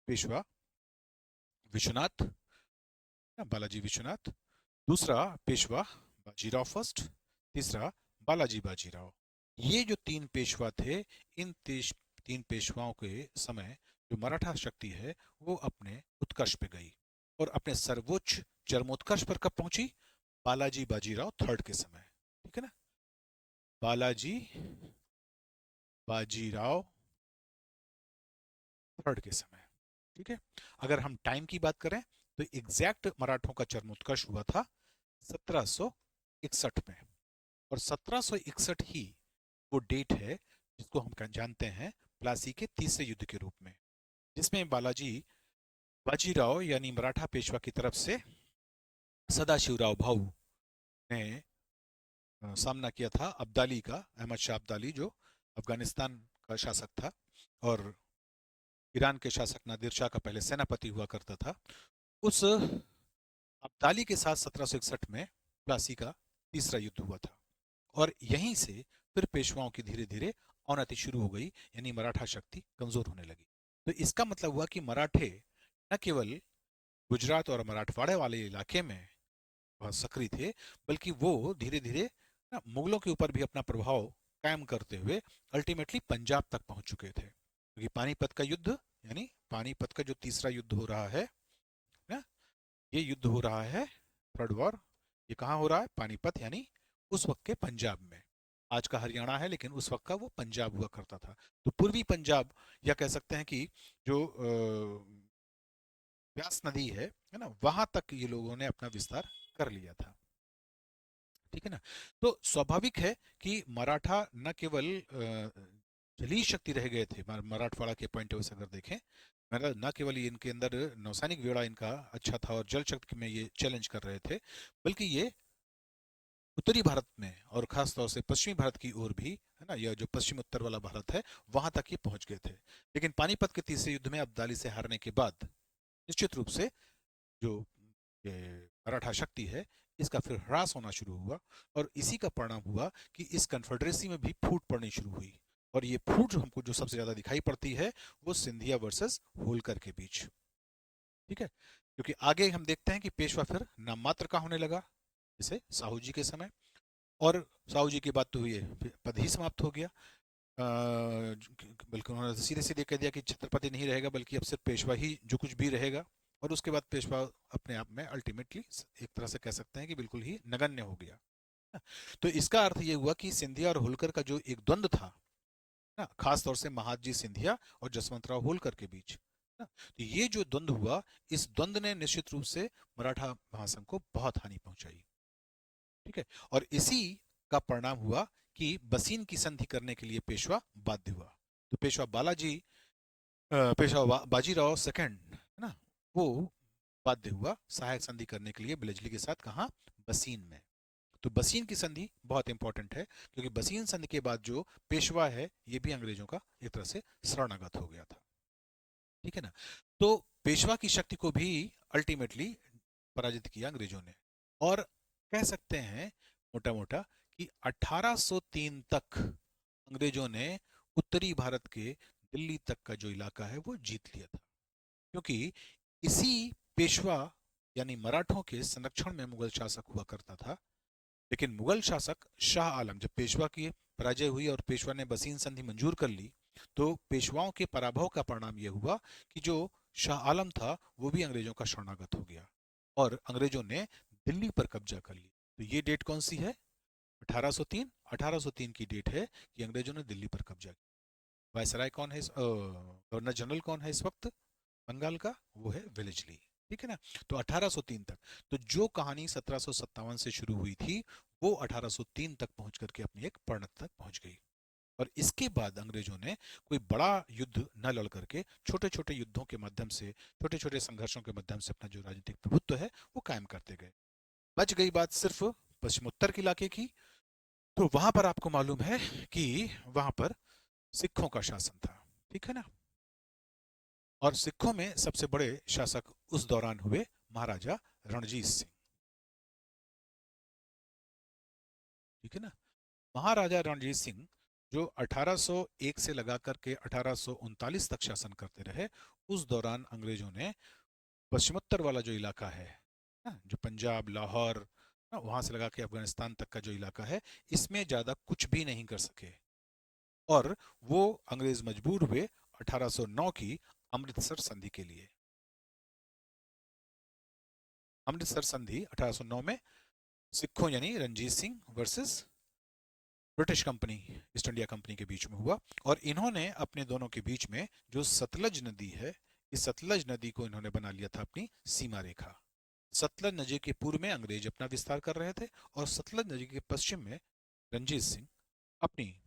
पेशवा विश्वनाथ, बालाजी विश्वनाथ, दूसरा पेशवा बाजीराव फर्स्ट, तीसरा बालाजी बाजीराव। ये जो 3 पेशवा थे, इन 3 पेशवाओं के समय जो मराठा शक्ति है वो अपने उत्कर्ष पे गई और अपने सर्वोच्च चरमोत्कर्ष पर कब पहुंची? बालाजी बाजीराव थर्ड के समय। ठीक है ना? बालाजी बाजीराव थर्ड के समय। ठीक है। अगर हम टाइम की बात करें तो एग्जैक्ट मराठों का चरमोत्कर्ष हुआ था 1761 में। और 1761 ही वो डेट है जिसको हम जानते हैं प्लासी के तीसरे युद्ध के रूप में, जिसमें बालाजी बाजीराव यानी मराठा पेशवा की तरफ से सदाशिवराव भाऊ ने सामना किया था अब्दाली का, अहमद शाह अब्दाली, जो अफगानिस्तान का शासक था और ईरान के शासक नादिर शाह का पहले सेनापति हुआ करता था। उस अब्दाली के साथ 1761 में प्लासी का तीसरा युद्ध हुआ था। और यहीं से फिर पेशवाओं की धीरे धीरे अवनति शुरू हो गई, यानी मराठा शक्ति कमजोर होने लगी। तो इसका मतलब हुआ कि मराठे न केवल गुजरात और मराठवाड़े वाले इलाके में बहुत सक्रिय थे, बल्कि वो धीरे धीरे मुगलों के ऊपर भी अपना प्रभाव कायम करते हुए अल्टीमेटली पंजाब तक पहुंच चुके थे। क्योंकि पानीपत का युद्ध, यानी पानीपत का जो तीसरा युद्ध हो रहा है ना, ये युद्ध हो रहा है थर्ड वॉर, ये कहाँ हो रहा है? पानीपत, यानी उस वक्त के पंजाब में। आज का हरियाणा है लेकिन उस वक्त का वो पंजाब हुआ करता था। तो पूर्वी पंजाब, या कह सकते हैं कि जो व्यास नदी है ना, वहां तक ये लोगों ने अपना विस्तार कर लिया था। ठीक है ना? तो स्वाभाविक है कि मराठा न केवल जलीय शक्ति रह गए थे, मराठवाड़ा के पॉइंट ऑफ से अगर देखें, न केवल इनके अंदर नौसैनिक बेड़ा इनका अच्छा था और जल शक्ति में ये चैलेंज कर रहे थे, बल्कि ये उत्तरी भारत में और खास तौर से पश्चिमी भारत की ओर भी, है ना, यह जो पश्चिम उत्तर वाला भारत है वहां तक ये पहुंच गए थे। लेकिन पानीपत के तीसरे युद्ध में अब्दाली से हारने के बाद निश्चित रूप से जो ये मराठा शक्ति है इसका फिर ह्रास होना शुरू हुआ। और इसी का परिणाम हुआ कि इस कन्फेडरेसी में भी फूट पड़नी शुरू हुई। और ये फूट जो हमको जो सबसे ज्यादा दिखाई पड़ती है वो सिंधिया वर्सेस होलकर के बीच। ठीक है। क्योंकि आगे हम देखते हैं कि पेशवा फिर नाम मात्र का होने लगा, जैसे साहू जी के समय। और साहू जी की बात तो हुई है, पद ही समाप्त हो गया। बल्कि उन्होंने सीधे सीधे कह दिया कि छत्रपति नहीं रहेगा बल्कि अब सिर्फ पेशवा ही जो कुछ भी रहेगा। और उसके बाद पेशवा अपने आप में अल्टीमेटली एक तरह से कह सकते हैं कि बिल्कुल ही नगण्य हो गया। तो इसका अर्थ ये हुआ कि सिंधिया और होलकर का जो एक द्वंद्व था ना, खास तौर से महादजी सिंधिया और जसवंतराव होलकर के बीच ना, तो ये जो द्वंद्व हुआ, इस द्वंद्व ने निश्चित रूप से मराठा महासंघ को बहुत हानि पहुंचाई। ठीक है। और इसी का परिणाम हुआ कि बसीन की संधि करने के लिए पेशवा बाध्य हुआ। तो पेशवा बाजीराव सेकंड है ना, वो बाध्य हुआ सहायक संधि करने के लिए बिलजली के साथ। कहाँ? बसीन में। तो बसीन की संधि बहुत इंपॉर्टेंट है, क्योंकि बसीन संधि के बाद जो पेशवा है, ये भी अंग्रेजों का एक तरह से शरणागत हो गया था। ठीक है ना। तो पेशवा की शक्ति को भी अल्टीमेटली पराजित किया अंग्रेजों ने। और कह सकते हैं मोटा मोटा कि 1803 तक अंग्रेजों ने उत्तरी भारत के दिल्ली तक का जो इलाका है वो जीत लिया था, क्योंकि इसी पेशवा यानी मराठों के संरक्षण में मुगल शासक हुआ करता था। लेकिन मुगल शासक शाह आलम, जब पेशवा की पराजय हुई और पेशवा ने बसीन संधि मंजूर कर ली, तो पेशवाओं के पराभव का परिणाम यह हुआ कि जो शाह आलम था वो भी अंग्रेजों का शरणागत हो गया और अंग्रेजों ने दिल्ली पर कब्जा कर लिया। तो ये डेट कौन सी है? 1803। 1803 की डेट है कि अंग्रेजों ने दिल्ली पर कब्जा किया। वायसराय कौन है? गवर्नर जनरल कौन है इस वक्त बंगाल का? वो है वेलेस्ली। ठीक है ना। तो 1803 तक, तो जो कहानी 1757 से शुरू हुई थी, वो 1803 तक पहुंच करके अपनी एक परिणत तक पहुंच गई। और इसके बाद अंग्रेजों ने कोई बड़ा युद्ध न लड़ करके छोटे छोटे युद्धों के माध्यम से, छोटे छोटे संघर्षों के माध्यम से अपना जो राजनीतिक प्रभुत्व है वो कायम करते गए। बच गई बात सिर्फ पश्चिमोत्तर के इलाके की। तो वहां पर आपको मालूम है कि वहां पर सिखों का शासन था। ठीक है ना। और सिखों में सबसे बड़े शासक उस दौरान हुए महाराजा रणजीत सिंह। ठीक है ना। महाराजा रणजीत सिंह जो 1801 से लगा करके 1839 तक शासन करते रहे, उस दौरान अंग्रेजों ने पश्चिमोत्तर वाला जो इलाका है ना, जो पंजाब, लाहौर, वहां से लगा के अफगानिस्तान तक का जो इलाका है, इसमें ज्यादा कुछ भी नहीं कर सके। और वो अंग्रेज मजबूर हुए 1809 की अमृतसर संधि के लिए। अमृतसर संधि 1809 में सिखों यानी Ranjit Singh versus British company, East India Company के बीच में हुआ। और इन्होंने अपने दोनों के बीच में जो सतलज नदी है, इस सतलज नदी को इन्होंने बना लिया था अपनी सीमा रेखा। सतलज नदी के पूर्व में अंग्रेज अपना विस्तार कर रहे थे और सतलज नदी के पश्चिम में रंजीत सिंह अपनी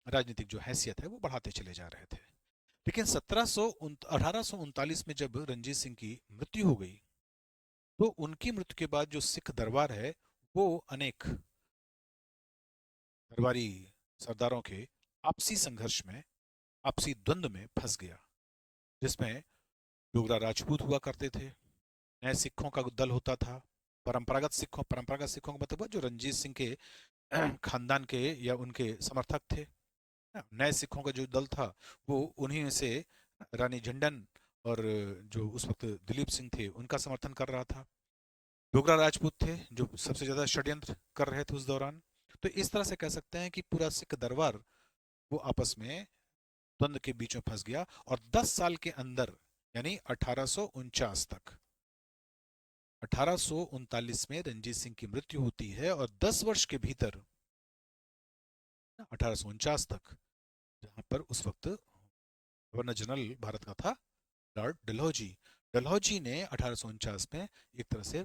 राजनीतिक जो हैसियत है वो बढ़ाते चले जा रहे थे। लेकिन 1839 में जब रंजीत सिंह की मृत्यु हो गई, तो उनकी मृत्यु के बाद जो सिख दरबार है वो अनेक दरबारी सरदारों के आपसी संघर्ष में, आपसी द्वंद्व में फंस गया, जिसमें डोगरा राजपूत हुआ करते थे, नए सिखों का दल होता था, परंपरागत सिखों का मतलब जो रंजीत सिंह के खानदान के या उनके समर्थक थे। नए सिखों का जो दल था वो उन्हीं में से रानी झंडन और जो उस वक्त दिलीप सिंह थे उनका समर्थन कर रहा था। डोगरा राजपूत थे जो सबसे ज्यादा षड्यंत्र कर रहे थे उस दौरान। तो इस तरह से कह सकते हैं कि पूरा सिख दरबार वो आपस में द्वंद्व के बीच में फंस गया। और 10 साल के अंदर यानी 1849 तक, 1839 में रंजीत सिंह की मृत्यु होती है और 10 वर्ष के भीतर 1849 तक, जहां पर उस वक्त गवर्नर जनरल भारत का था लॉर्ड डलहौजी, डलहौजी ने 1849 में एक तरह से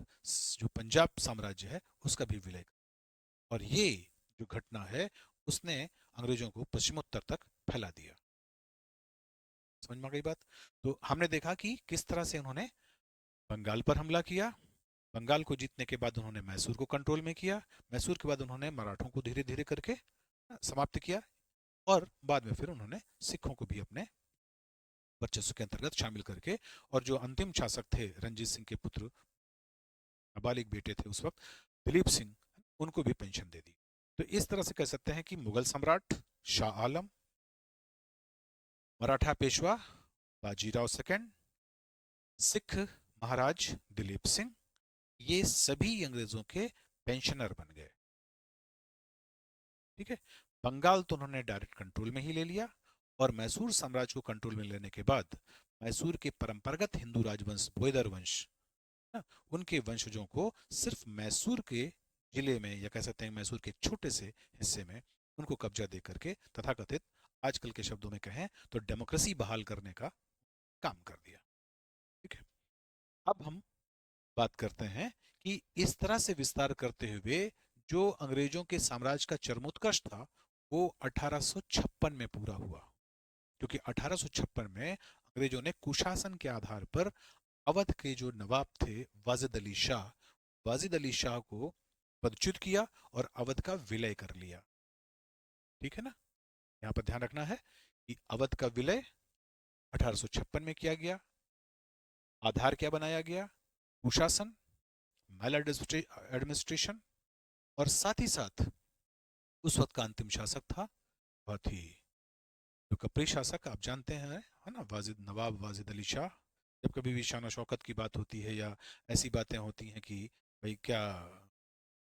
जो पंजाब साम्राज्य है उसका भी विलय किया। और ये जो घटना है उसने अंग्रेजों को पश्चिमोत्तर तक फैला दिया। समझ में आ गई बात? तो हमने देखा कि किस तरह से उन्होंने बंगाल पर हमला किया, बंगाल को जीतने के बाद उन्होंने मैसूर को कंट्रोल में किया, मैसूर के बाद उन्होंने मराठों को धीरे धीरे करके समाप्त किया, और बाद में फिर उन्होंने सिखों को भी अपने वर्चस्व के अंतर्गत शामिल करके, और जो अंतिम शासक थे रंजीत सिंह के पुत्र नाबालिग बेटे थे उस वक्त दिलीप सिंह, उनको भी पेंशन दे दी। तो इस तरह से कह सकते हैं कि मुगल सम्राट शाह आलम, मराठा पेशवा बाजीराव सेकंड, सिख महाराज दिलीप सिंह, ये सभी अंग्रेजों के पेंशनर बन गए। ठीक है। बंगाल तो उन्होंने डायरेक्ट कंट्रोल में ही ले लिया, और मैसूर साम्राज्य को कंट्रोल में लेने के बाद मैसूर के परंपरागत हिंदू राजवंश बोयदर वंश, उनके वंशजों को सिर्फ मैसूर के जिले में या कह सकते हैं मैसूर के एक छोटे से हिस्से में उनको कब्जा दे करके तथाकथित आजकल के शब्दों में कहें तो डेमोक्रेसी बहाल करने का काम कर दिया। ठीक है, अब हम बात करते हैं कि इस तरह से विस्तार करते हुए जो अंग्रेजों के साम्राज्य का चरमोत्कर्ष था वो 1856 में पूरा हुआ, क्योंकि 1856 में अंग्रेजों ने कुशासन के आधार पर अवध के जो नवाब थे वाजिद अली शाह को पदच्युत किया और अवध का विलय कर लिया। ठीक है ना, यहाँ पर ध्यान रखना है कि अवध का विलय 1856 में किया गया। आधार क्या बनाया गया? कुशासन, मेल एडमिनिस्ट्रेशन, और साथ ही साथ उस वक्त का अंतिम शासक था बहुत ही जो कपरी शासक आप जानते हैं, है ना, नवाब वाजिद अली शाह। जब कभी भी शान शौकत की बात होती है या ऐसी बातें होती हैं कि भाई क्या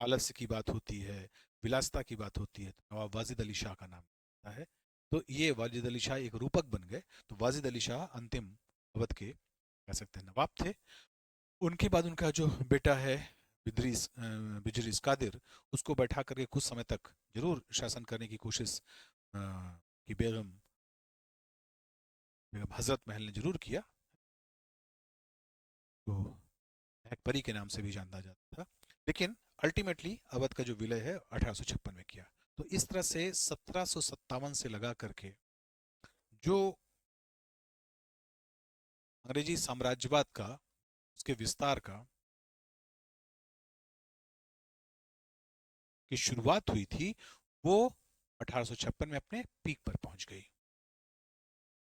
आलस्य की बात होती है, विलासिता की बात होती है, तो नवाब वाजिद अली शाह का नाम आता है। तो ये वाजिद अली शाह एक रूपक बन गए। तो वाजिद अली शाह अंतिम अवध के कह सकते हैं नवाब थे। उनके बाद उनका जो बेटा है बिजरीस कादिर, उसको बैठा करके कुछ समय तक जरूर शासन करने की कोशिश की बेगम बेगम हजरत महल ने जरूर किया, तो महक परी के नाम से भी जाना जाता था। लेकिन अल्टीमेटली अवध का जो विलय है 1856 में किया। तो इस तरह से 1757 से लगा करके जो अंग्रेजी साम्राज्यवाद का उसके विस्तार का की शुरुआत हुई थी वो 1856 में अपने पीक पर पहुंच गई।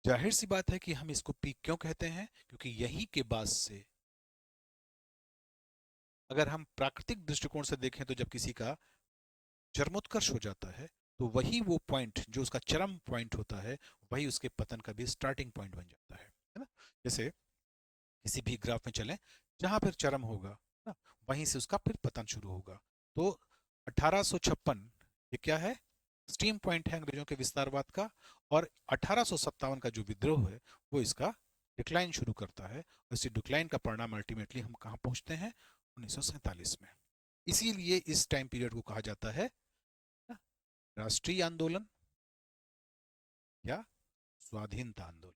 जाहिर सी बात है कि हम इसको पीक क्यों कहते हैं, क्योंकि यही के बाद से अगर हम प्राकृतिक दृष्टिकोण से देखें तो जब किसी का चरमोत्कर्ष हो जाता है तो वही वो पॉइंट जो उसका चरम पॉइंट होता है वही उसके पतन का भी स्टार्टिंग पॉइंट बन जाता है ना। जैसे किसी भी ग्राफ में चलें, जहां फिर चरम होगा ना वहीं से उसका फिर पतन शुरू होगा। तो 1856 ये क्या है? स्टीम पॉइंट है अंग्रेजों के विस्तारवाद का। और 1857 का जो विद्रोह है वो इसका डिक्लाइन शुरू करता है। और इसी डिक्लाइन का परिणाम अल्टीमेटली हम कहाँ पहुंचते हैं? 1947 में। इसीलिए इस टाइम पीरियड को कहा जाता है ना, राष्ट्रीय आंदोलन या स्वाधीनता आंदोलन।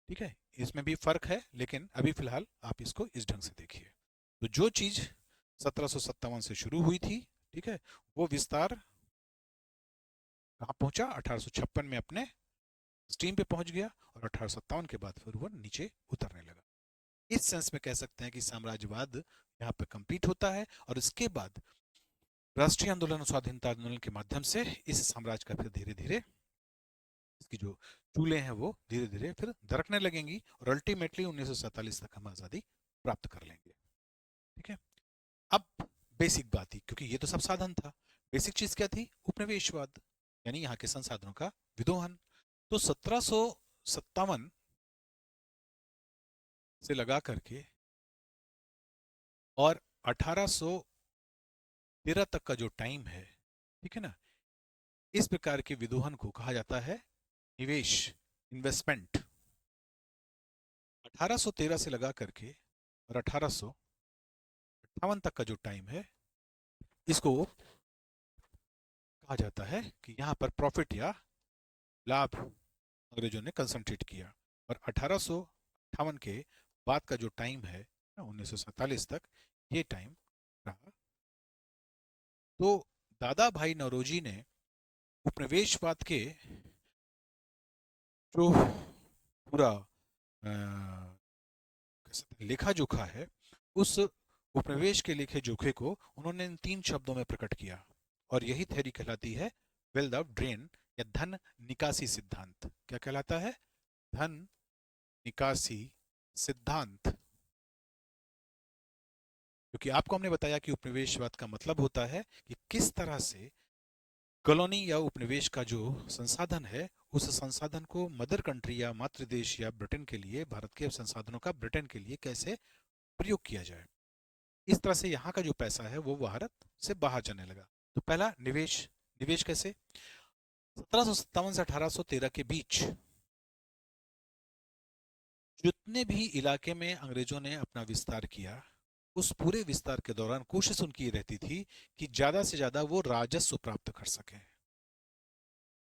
ठीक है, इसमें भी फर्क है, लेकिन अभी फिलहाल आप इसको इस ढंग से देखिए। तो जो चीज 1757 से शुरू हुई थी, ठीक है, वो विस्तार कहाँ पहुंचा? 1856 में अपने स्टीम पे पहुंच गया और 1857 के बाद फिर वो नीचे उतरने लगा। इस सेंस में कह सकते हैं कि साम्राज्यवाद यहाँ पे कंप्लीट होता है और इसके बाद राष्ट्रीय आंदोलन और स्वाधीनता आंदोलन के माध्यम से इस साम्राज्य का फिर धीरे धीरे इसकी जो चूल्हे हैं वो धीरे धीरे फिर दरकने लगेंगी और अल्टीमेटली 1947 तक हम आजादी प्राप्त कर लेंगे। ठीक है, अब बेसिक बात ही, क्योंकि ये तो सब साधन था, बेसिक चीज क्या थी? उपनिवेशवाद, यानी यहाँ के संसाधनों का विदोहन। तो 1757 से लगा करके और 1813 तक का जो टाइम है, ठीक है ना, इस प्रकार के विदोहन को कहा जाता है निवेश, इन्वेस्टमेंट। 1813 से लगा करके और 1858 तक का जो टाइम है इसको कहा जाता है कि यहाँ पर प्रॉफिट या लाभ अंग्रेजों ने कंसंट्रेट किया। और 1858 के बाद का जो टाइम है 1947 तक, ये टाइम रहा। तो दादा भाई नौरोजी ने उपनिवेशवाद के जो पूरा लेखा जोखा है, उस उपनिवेश के लेखे जोखे को उन्होंने इन 3 शब्दों में प्रकट किया और यही थ्योरी कहलाती है वेल्थ ऑफ ड्रेन या धन निकासी सिद्धांत। क्या कहलाता है? धन निकासी सिद्धांत। क्योंकि आपको हमने बताया कि उपनिवेशवाद का मतलब होता है कि किस तरह से कॉलोनी या उपनिवेश का जो संसाधन है उस संसाधन को मदर कंट्री या मातृ देश या ब्रिटेन के लिए, भारत के संसाधनों का ब्रिटेन के लिए कैसे प्रयोग किया जाए। इस तरह से यहाँ का जो पैसा है वो भारत से बाहर जाने लगा। तो पहला निवेश, निवेश कैसे? 1757 से 1813 के बीच जितने भी इलाके में अंग्रेजों ने अपना विस्तार किया, उस पूरे विस्तार के दौरान कोशिश उनकी ये रहती थी कि ज्यादा से ज्यादा वो राजस्व प्राप्त कर सकें।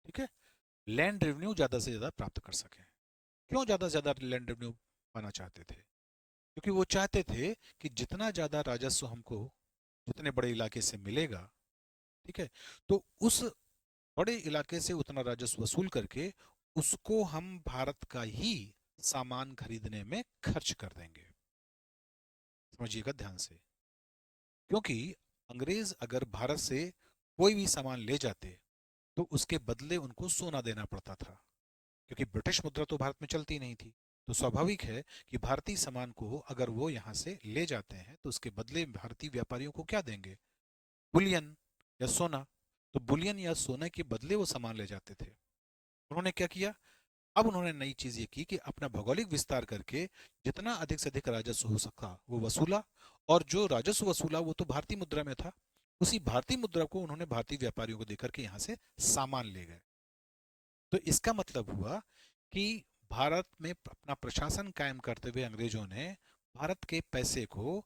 ठीक है, लैंड रेवेन्यू ज्यादा से ज्यादा प्राप्त कर सकें। क्यों ज्यादा से ज्यादा लैंड रेवेन्यू पाना चाहते थे? क्योंकि वो चाहते थे कि जितना ज्यादा राजस्व हमको जितने बड़े इलाके से मिलेगा, ठीक है, तो उस बड़े इलाके से उतना राजस्व वसूल करके उसको हम भारत का ही सामान खरीदने में खर्च कर देंगे। समझिएगा ध्यान से। क्योंकि अंग्रेज अगर भारत से कोई भी सामान ले जाते तो उसके बदले उनको सोना देना पड़ता था, क्योंकि ब्रिटिश मुद्रा तो भारत में चलती नहीं थी। तो स्वाभाविक है कि भारतीय सामान को अगर वो यहाँ से ले जाते हैं तो उसके बदले भारतीय व्यापारियों को क्या देंगे? बुलियन या सोना। तो बुलियन या सोने के बदले वो सामान ले जाते थे। उन्होंने क्या किया? अब उन्होंने नई चीज ये की कि अपना भौगोलिक विस्तार करके जितना अधिक से अधिक राजस्व हो सका वो वसूला। और जो राजस्व वसूला वो तो भारतीय मुद्रा में था। उसी भारतीय मुद्रा को उन्होंने भारतीय व्यापारियों को देकर के यहाँ से सामान ले गए। तो इसका मतलब हुआ कि भारत में अपना प्रशासन कायम करते हुए अंग्रेजों ने भारत के पैसे को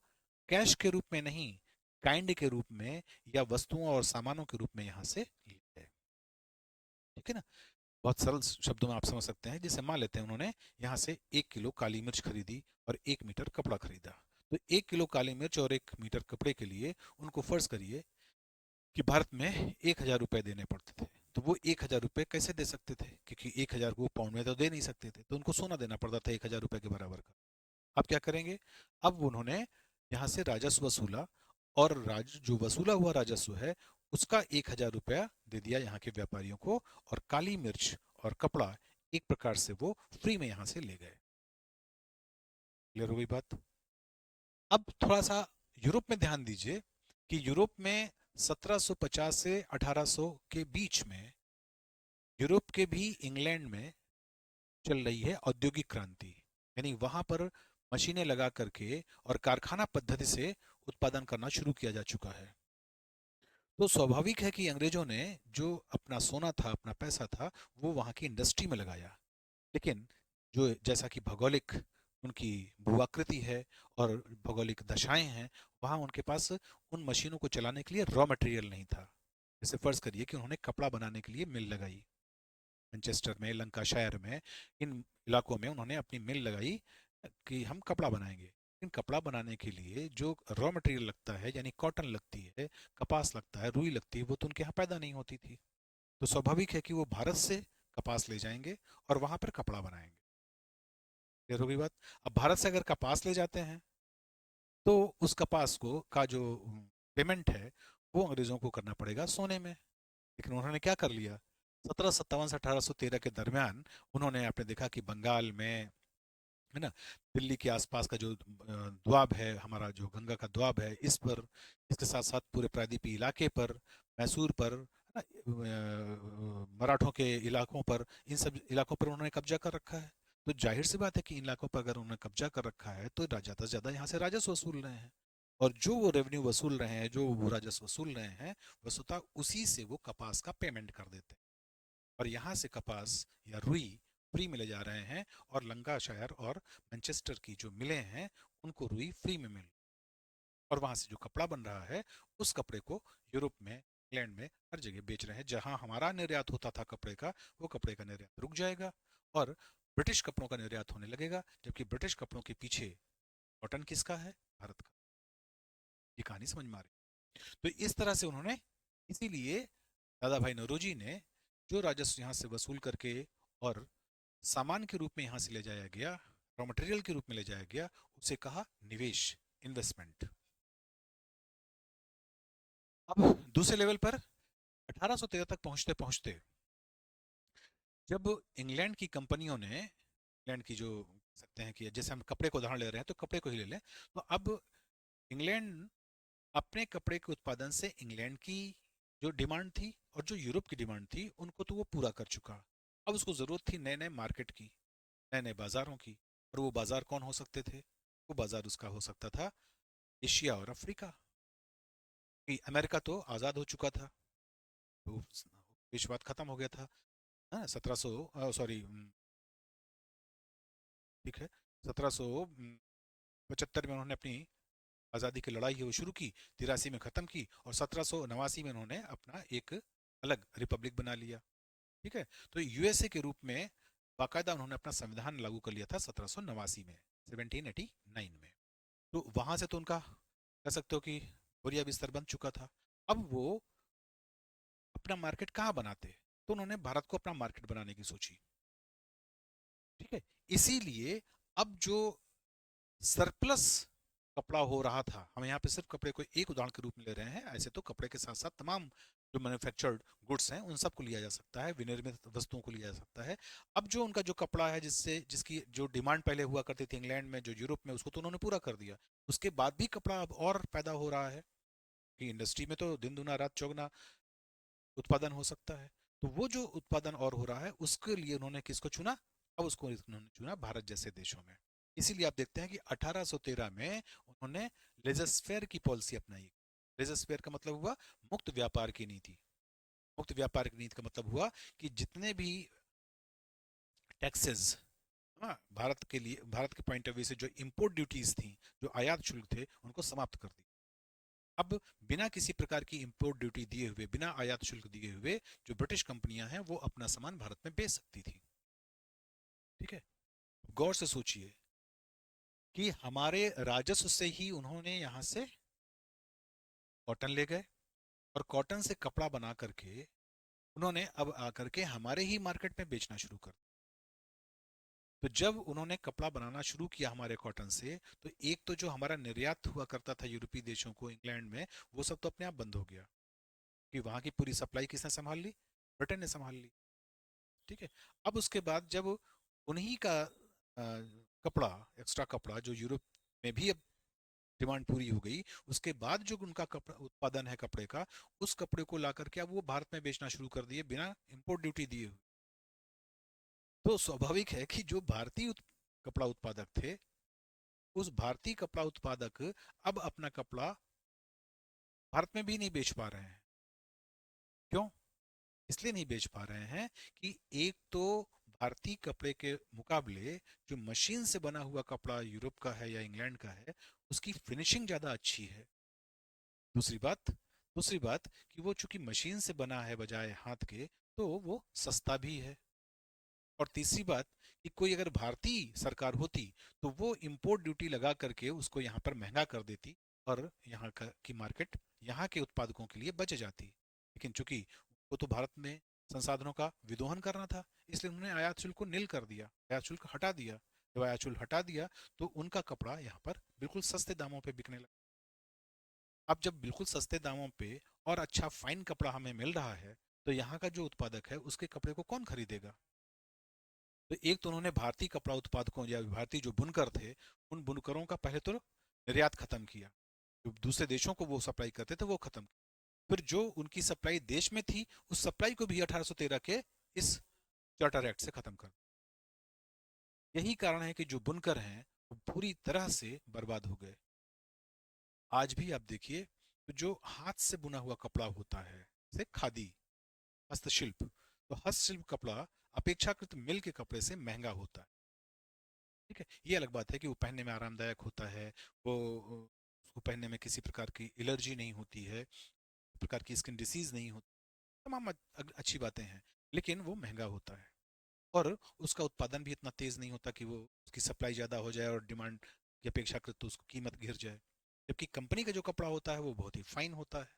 कैश के रूप में नहीं, काइंड के रूप में या वस्तुओं और सामानों के रूप में यहाँ से ले गए। ठीक है ना? बहुत सरल शब्दों में आप समझ सकते हैं। जैसे मान लेते हैं उन्होंने यहाँ से 1 किलो काली मिर्च खरीदी और 1 मीटर कपड़ा खरीदा। तो 1 किलो काली मिर्च और 1 मीटर कपड़े के लिए उनको फर्ज करिए कि भारत में 1,000 रुपए देने पड़ते थे। तो वो 1,000 रुपए कैसे दे सकते थे? क्योंकि 1,000 को पाउंड में तो दे नहीं सकते थे, तो उनको सोना देना पड़ता था 1,000 रुपए के बराबर का। अब क्या करेंगे? अब उन्होंने यहाँ से राजस्व वसूला और जो वसूला हुआ राजस्व है उसका 1,000 रुपया दे दिया यहाँ के व्यापारियों को। और काली मिर्च और कपड़ा एक प्रकार से वो फ्री में यहाँ से ले गए। क्लियर हो गई बात? अब थोड़ा सा यूरोप में ध्यान दीजिए कि यूरोप में 1750 से 1800 के बीच में यूरोप के भी इंग्लैंड में चल रही है औद्योगिक क्रांति। यानी वहां पर मशीनें लगा करके और कारखाना पद्धति से उत्पादन करना शुरू किया जा चुका है। तो स्वाभाविक है कि अंग्रेजों ने जो अपना सोना था, अपना पैसा था, वो वहाँ की इंडस्ट्री में लगाया। लेकिन जो जैसा कि भौगोलिक उनकी भूआकृति है और भौगोलिक दशाएं हैं, वहाँ उनके पास उन मशीनों को चलाने के लिए रॉ मटेरियल नहीं था। जैसे फर्ज करिए कि उन्होंने कपड़ा बनाने के लिए मिल लगाई मैनचेस्टर में, लंकाशायर में, इन इलाकों में उन्होंने अपनी मिल लगाई कि हम कपड़ा बनाएंगे। लेकिन कपड़ा बनाने के लिए जो रॉ मटेरियल लगता है, यानी कॉटन लगती है, कपास लगता है, रुई लगती है, वो तो उनके यहाँ पैदा नहीं होती थी। तो स्वाभाविक है कि वो भारत से कपास ले जाएंगे और वहां पर कपड़ा बनाएंगे। क्लियर हो गई बात? अब भारत से अगर कपास ले जाते हैं तो उस कपास को का जो पेमेंट है वो अंग्रेजों को करना पड़ेगा सोने में। लेकिन उन्होंने क्या कर लिया? 1757 से 1813 के दरमियान उन्होंने आपने देखा कि बंगाल में, है ना, दिल्ली के आसपास का जो द्वाब है, हमारा जो गंगा का द्वाब है, इस पर, इसके साथ साथ पूरे प्रायद्वीपीय इलाके पर, मैसूर पर, है ना, मराठों के इलाकों पर, इन सब इलाकों पर उन्होंने कब्जा कर रखा है। तो जाहिर सी बात है कि इन इलाकों पर अगर उन्होंने कब्जा कर रखा है तो ज्यादा से ज्यादा यहाँ से राजस्व वसूल रहे हैं। और जो वो रेवेन्यू वसूल रहे हैं, जो वो राजस्व वसूल रहे हैं, वस्तुतः उसी से वो कपास का पेमेंट कर देते हैं। और यहाँ से कपास या रुई फ्री में ले जा रहे हैं। और लंकाशायर और मैनचेस्टर की जो मिलें हैं उनको रुई फ्री में मिल, और वहां से जो कपड़ा बन रहा है उस कपड़े को यूरोप में, इंग्लैंड में, हर जगह बेच रहे हैं। जहां हमारा निर्यात होता था कपड़े का, वो कपड़े का निर्यात रुक जाएगा और ब्रिटिश कपड़ों का निर्यात होने लगेगा। जबकि ब्रिटिश कपड़ों के पीछे कॉटन किसका है? भारत का। ये कहानी समझ में आ रही? तो इस तरह से उन्होंने, इसीलिए दादा भाई नौरोजी ने जो राजस्व यहाँ से वसूल करके और सामान के रूप में यहाँ से ले जाया गया, रॉ मटेरियल के रूप में ले जाया गया, उसे कहा निवेश, इन्वेस्टमेंट। अब दूसरे लेवल पर 1813 तक पहुंचते पहुंचते जब इंग्लैंड की कंपनियों ने, इंग्लैंड की जो सकते हैं कि जैसे हम कपड़े को उदाहरण ले रहे हैं तो कपड़े को ही ले लें, तो अब इंग्लैंड अपने कपड़े के उत्पादन से इंग्लैंड की जो डिमांड थी और जो यूरोप की डिमांड थी उनको तो वो पूरा कर चुका। अब उसको जरूरत थी नए नए मार्केट की, नए नए बाजारों की। और वो बाजार कौन हो सकते थे? वो बाजार उसका हो सकता था एशिया और अफ्रीका। कि अमेरिका तो आज़ाद हो चुका था, तो विश्ववाद खत्म हो गया था। हाँ, 1700, सॉरी, ठीक है, 1775 में उन्होंने अपनी आज़ादी की लड़ाई है वो शुरू की, 83 में ख़त्म की, और 1789 में उन्होंने अपना एक अलग रिपब्लिक बना लिया। ठीक है, तो यूएसए के रूप में बाकायदा उन्होंने अपना संविधान लागू कर लिया था 1789 में, 1789 में। तो वहां से तो उनका कह सकते हो कि बोरिया बिस्तर बन चुका था। अब वो अपना मार्केट कहाँ बनाते, तो उन्होंने भारत को अपना मार्केट बनाने की सोची। ठीक है, इसीलिए अब जो सरप्लस कपड़ा हो रहा था, हम यहाँ पे सिर्फ कपड़े को एक उदाहरण के रूप में ले रहे हैं, ऐसे तो कपड़े के साथ साथ तमाम जो मैन्युफैक्चर्ड गुड्स हैं उन सबको लिया जा सकता है, विनिर्मित वस्तुओं को लिया जा सकता है। अब जो उनका जो कपड़ा है, जिससे जिसकी जो डिमांड पहले हुआ करती थी इंग्लैंड में, जो यूरोप में, उसको तो उन्होंने पूरा कर दिया। उसके बाद भी कपड़ा अब और पैदा हो रहा है कि इंडस्ट्री में तो दिन दुना रात चौगुना उत्पादन हो सकता है। तो वो जो उत्पादन और हो रहा है उसके लिए उन्होंने किसको चुना, अब उसको उन्होंने चुना भारत जैसे देशों में। इसीलिए आप देखते हैं कि 1813 में उन्होंने लेजर की पॉलिसी अपनाई। लेजर का मतलब हुआ मुक्त व्यापार की नीति। मुक्त व्यापार की नीति का मतलब हुआ कि जितने भी टैक्सेस, हाँ, भारत के लिए, भारत के पॉइंट ऑफ व्यू से जो इंपोर्ट ड्यूटीज थी, जो आयात शुल्क थे, उनको समाप्त कर दिया। अब बिना किसी प्रकार की इंपोर्ट ड्यूटी दिए हुए, बिना आयात शुल्क दिए हुए, जो ब्रिटिश कंपनियां हैं वो अपना सामान भारत में बेच सकती थी। ठीक है, गौर से सोचिए कि हमारे राजस्व से ही उन्होंने यहां से कॉटन ले गए, और कॉटन से कपड़ा बना करके उन्होंने अब आकर के हमारे ही मार्केट में बेचना शुरू कर। तो जब उन्होंने कपड़ा बनाना शुरू किया हमारे कॉटन से, तो एक तो जो हमारा निर्यात हुआ करता था यूरोपीय देशों को, इंग्लैंड में, वो सब तो अपने आप बंद हो गया, कि वहां की पूरी सप्लाई किसने संभाल ली, ब्रिटेन ने संभाल ली। ठीक है, अब उसके बाद जब उन्हीं का कपड़ा, एक्स्ट्रा कपड़ा जो यूरोप में भी अब डिमांड पूरी हो गई, उसके बाद जो उनका कपड़ा उत्पादन है कपड़े का, उस कपड़े को ला करके अब वो भारत में बेचना शुरू कर दिए बिना इंपोर्ट ड्यूटी दिए हुए। तो स्वाभाविक है कि जो भारतीय कपड़ा उत्पादक थे, उस भारतीय कपड़ा उत्पादक अब अपना कपड़ा भारत में भी नहीं बेच पा रहे हैं। क्यों? इसलिए नहीं बेच पा रहे हैं कि एक तो भारतीय कपड़े के मुकाबले जो मशीन से बना हुआ कपड़ा यूरोप का है या इंग्लैंड का है, उसकी फिनिशिंग ज्यादा अच्छी है। दूसरी बात दूसरी बात कि वो चूंकि मशीन से बना है बजाय हाथ के, तो वो सस्ता भी है। और तीसरी बात कि कोई अगर भारतीय सरकार होती, तो वो इंपोर्ट ड्यूटी लगा करके उसको यहाँ पर महंगा कर देती, और यहाँ का की मार्केट यहाँ के उत्पादकों के लिए बच जाती। लेकिन चूंकि वो तो भारत में संसाधनों का विदोहन करना था, इसलिए उन्होंने आयात शुल्क को नील कर दिया, आयात शुल्क हटा दिया। जब आयात शुल्क हटा दिया, तो उनका कपड़ा यहाँ पर बिल्कुल सस्ते दामों पे बिकने लगा। अब जब बिल्कुल सस्ते दामों पे और अच्छा फाइन कपड़ा हमें मिल रहा है, तो यहाँ का जो उत्पादक है उसके कपड़े को कौन खरीदेगा? तो एक तो उन्होंने भारतीय कपड़ा उत्पादकों या भारतीय जो बुनकर थे, उन बुनकरों का पहले तो निर्यात खत्म किया, जो दूसरे देशों को वो सप्लाई करते थे वो खत्म किया। फिर जो उनकी सप्लाई देश में थी, उस सप्लाई को भी 1813 के इस चार्टर एक्ट से खत्म कर। यही कारण है कि जो बुनकर हैं वो पूरी तरह से बर्बाद हो गए। आज भी आप देखिए, तो जो हाथ से बुना हुआ कपड़ा होता है, जैसे खादी, हस्तशिल्प, तो हस्तशिल्प कपड़ा अपेक्षाकृत मिल के कपड़े से महंगा होता है। ठीक है, ये अलग बात है कि वो पहनने में आरामदायक होता है, वो उसको पहनने में किसी प्रकार की एलर्जी नहीं होती है, प्रकार की स्किन डिसीज नहीं होती, तमाम अच्छी बातें हैं। लेकिन वो महंगा होता है, और उसका उत्पादन भी इतना तेज नहीं होता कि वो उसकी सप्लाई ज़्यादा हो जाए और डिमांड की अपेक्षाकृत तो उसकी कीमत गिर जाए। जबकि कंपनी का जो कपड़ा होता है वो बहुत ही फाइन होता है,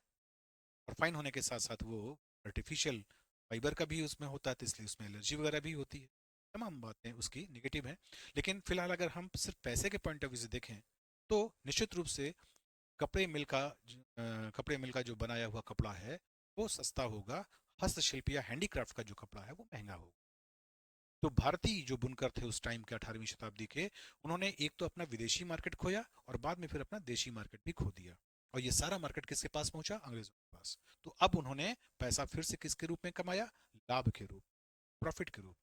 और फाइन होने के साथ साथ वो आर्टिफिशियल फाइबर का भी उसमें होता है, तो इसलिए उसमें एलर्जी वगैरह भी होती है। तमाम बातें उसकी निगेटिव हैं। लेकिन फिलहाल अगर हम सिर्फ पैसे के पॉइंट ऑफ व्यू से देखें, तो निश्चित रूप से कपड़े मिल का जो बनाया हुआ कपड़ा है वो सस्ता होगा, हस्तशिल्प या हैंडीक्राफ्ट का जो कपड़ा है वो महंगा होगा। तो भारतीय जो बुनकर थे उस टाइम के 18वीं शताब्दी के, उन्होंने एक तो अपना विदेशी मार्केट खोया, और बाद में फिर अपना देशी मार्केट भी खो दिया। और ये सारा मार्केट किसके पास पहुंचा? अंग्रेजों के पास। तो अब उन्होंने पैसा फिर से किसके रूप में कमाया? लाभ के रूप, प्रॉफिट के रूप।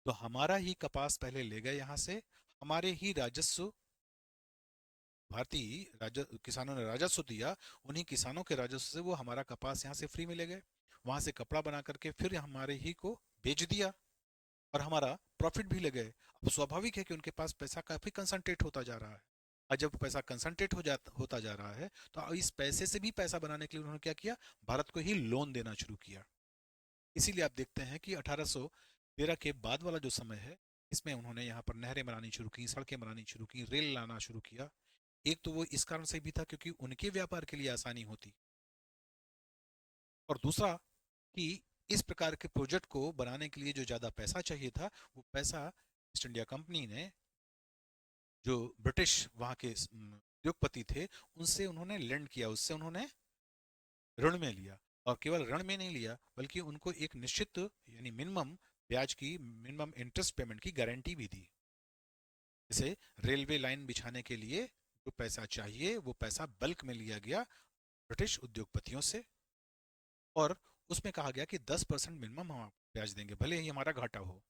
तो हमारा ही कपास पहले ले गए यहाँ से, हमारे ही राजस्व, भारतीय किसानों ने राजस्व दिया, उन्हीं किसानों के राजस्व से वो हमारा कपास यहाँ से फ्री में ले गए, वहां से कपड़ा बना करके फिर हमारे ही को बेच दिया, और हमारा प्रॉफिट भी ले गए। अब स्वाभाविक है कि उनके पास पैसा काफी कंसंट्रेट होता जा रहा है। और जब पैसा कंसंट्रेट होता जा रहा है, तो इस पैसे से भी पैसा बनाने के लिए उन्होंने क्या किया, भारत को ही लोन देना शुरू किया। इसीलिए आप देखते हैं कि 1813 के बाद वाला जो समय है, इसमें उन्होंने यहाँ पर नहरें बनानी शुरू की, सड़कें बनानी शुरू की, रेल लाना शुरू किया। एक तो वो इस कारण से भी था क्योंकि उनके व्यापार के लिए आसानी होती, और दूसरा कि इस प्रकार के प्रोजेक्ट को बनाने के लिए जो ज्यादा पैसा चाहिए था, वो पैसा ईस्ट इंडिया कंपनी ने, जो ब्रिटिश वहां के उद्योगपति थे, उनसे उन्होंने लेंड किया, उससे उन्होंने ऋण में लिया। और केवल ऋण में नहीं लिया, बल्कि उनको एक निश्चित यानी मिनिमम ब्याज की, मिनिमम इंटरेस्ट पेमेंट की गारंटी भी दी। जैसे रेलवे लाइन बिछाने के लिए जो पैसा चाहिए, वो पैसा बल्क में लिया गया ब्रिटिश उद्योगपतियों से, और उसमें कहा गया कि 10% मिनिमम हम आपको ब्याज देंगे, भले ही हमारा घाटा हो।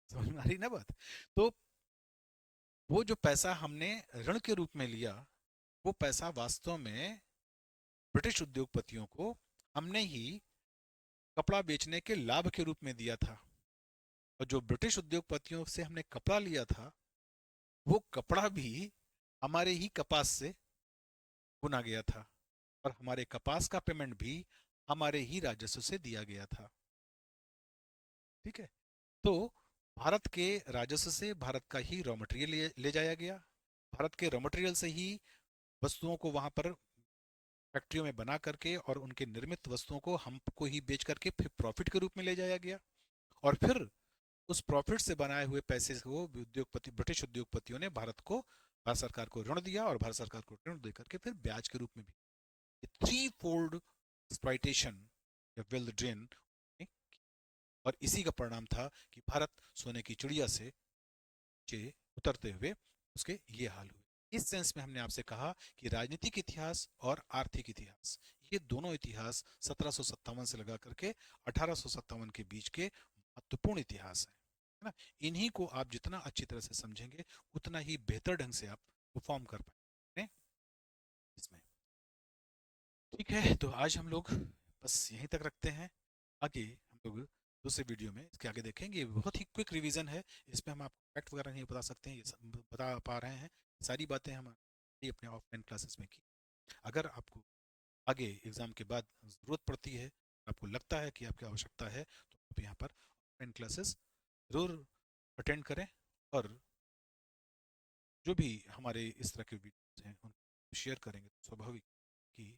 समझ में आ रही ना बात? तो वो जो पैसा हमने ऋण के रूप में लिया, वो पैसा वास्तव में ब्रिटिश उद्योगपतियों को हमने ही कपड़ा बेचने के लाभ के रूप में दिया था। और जो ब्रिटिश उद्योगपतियों से हमने कपड़ा लिया था, वो कपड़ा भी हमारे ही कपास से बुना गया था, और हमारे कपास का पेमेंट भी हमारे ही राजस्व से दिया गया था। ठीक है? तो भारत के राजस्व से भारत का ही रॉ मटेरियल ले जाया गया, भारत के रॉ मटेरियल से ही वस्तुओं को वहां पर फैक्ट्रियों में बना करके और उनके निर्मित वस्तुओं को हमको ही बेच करके फिर प्रॉफिट के रूप में ले जाया गया। और फिर उस प्रॉफिट से बनाए हुए पैसे को उद्योगपति, ब्रिटिश उद्योगपतियों ने भारत सरकार को ऋण दिया, और भारत सरकार को ऋण देकर के फिर ब्याज के रूप में भी थ्री फोल्ड एक्सप्लॉइटेशन या वेल्थ ड्रेन। और इसी का परिणाम था कि भारत सोने की चिड़िया से नीचे उतरते हुए उसके ये हाल हुए। इस सेंस में हमने आपसे कहा कि राजनीतिक इतिहास और आर्थिक इतिहास, ये दोनों इतिहास 1757 से लगा करके 1857 के बीच के महत्वपूर्ण इतिहास है ना? इन्हीं को आप जितना अच्छी तरह से समझेंगे, उतना ही बेहतर ढंग से आप परफॉर्म कर पाएंगे इसमें। ठीक है, तो आज हम लोग बस यहीं तक रखते हैं। आगे हम लोग दूसरे वीडियो में इसके आगे देखेंगे। बहुत ही क्विक रिवीजन है, इसमें हम आपको फैक्ट वगैरह नहीं बता सकते हैं, ये सब बता पा रहे हैं। सारी बातें हम अपने ऑफलाइन क्लासेस में की। अगर आपको आगे एग्जाम के बाद ज़रूरत पड़ती है, आपको लगता है कि आपकी आवश्यकता है, तो आप यहाँ पर ऑफलाइन क्लासेस ज़रूर अटेंड करें, और जो भी हमारे इस तरह के वीडियोस हैं उनको शेयर करेंगे, तो स्वाभाविक कि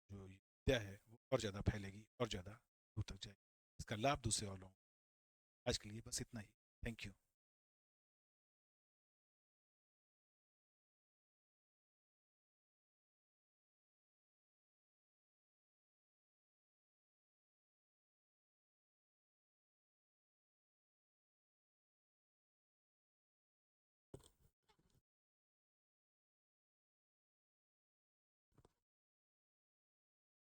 जो ये विद्या है वो और ज़्यादा फैलेगी और ज़्यादा दूर तक जाएगी, इसका लाभ दूसरे और लोगों को। आज के लिए बस इतना ही। Thank you.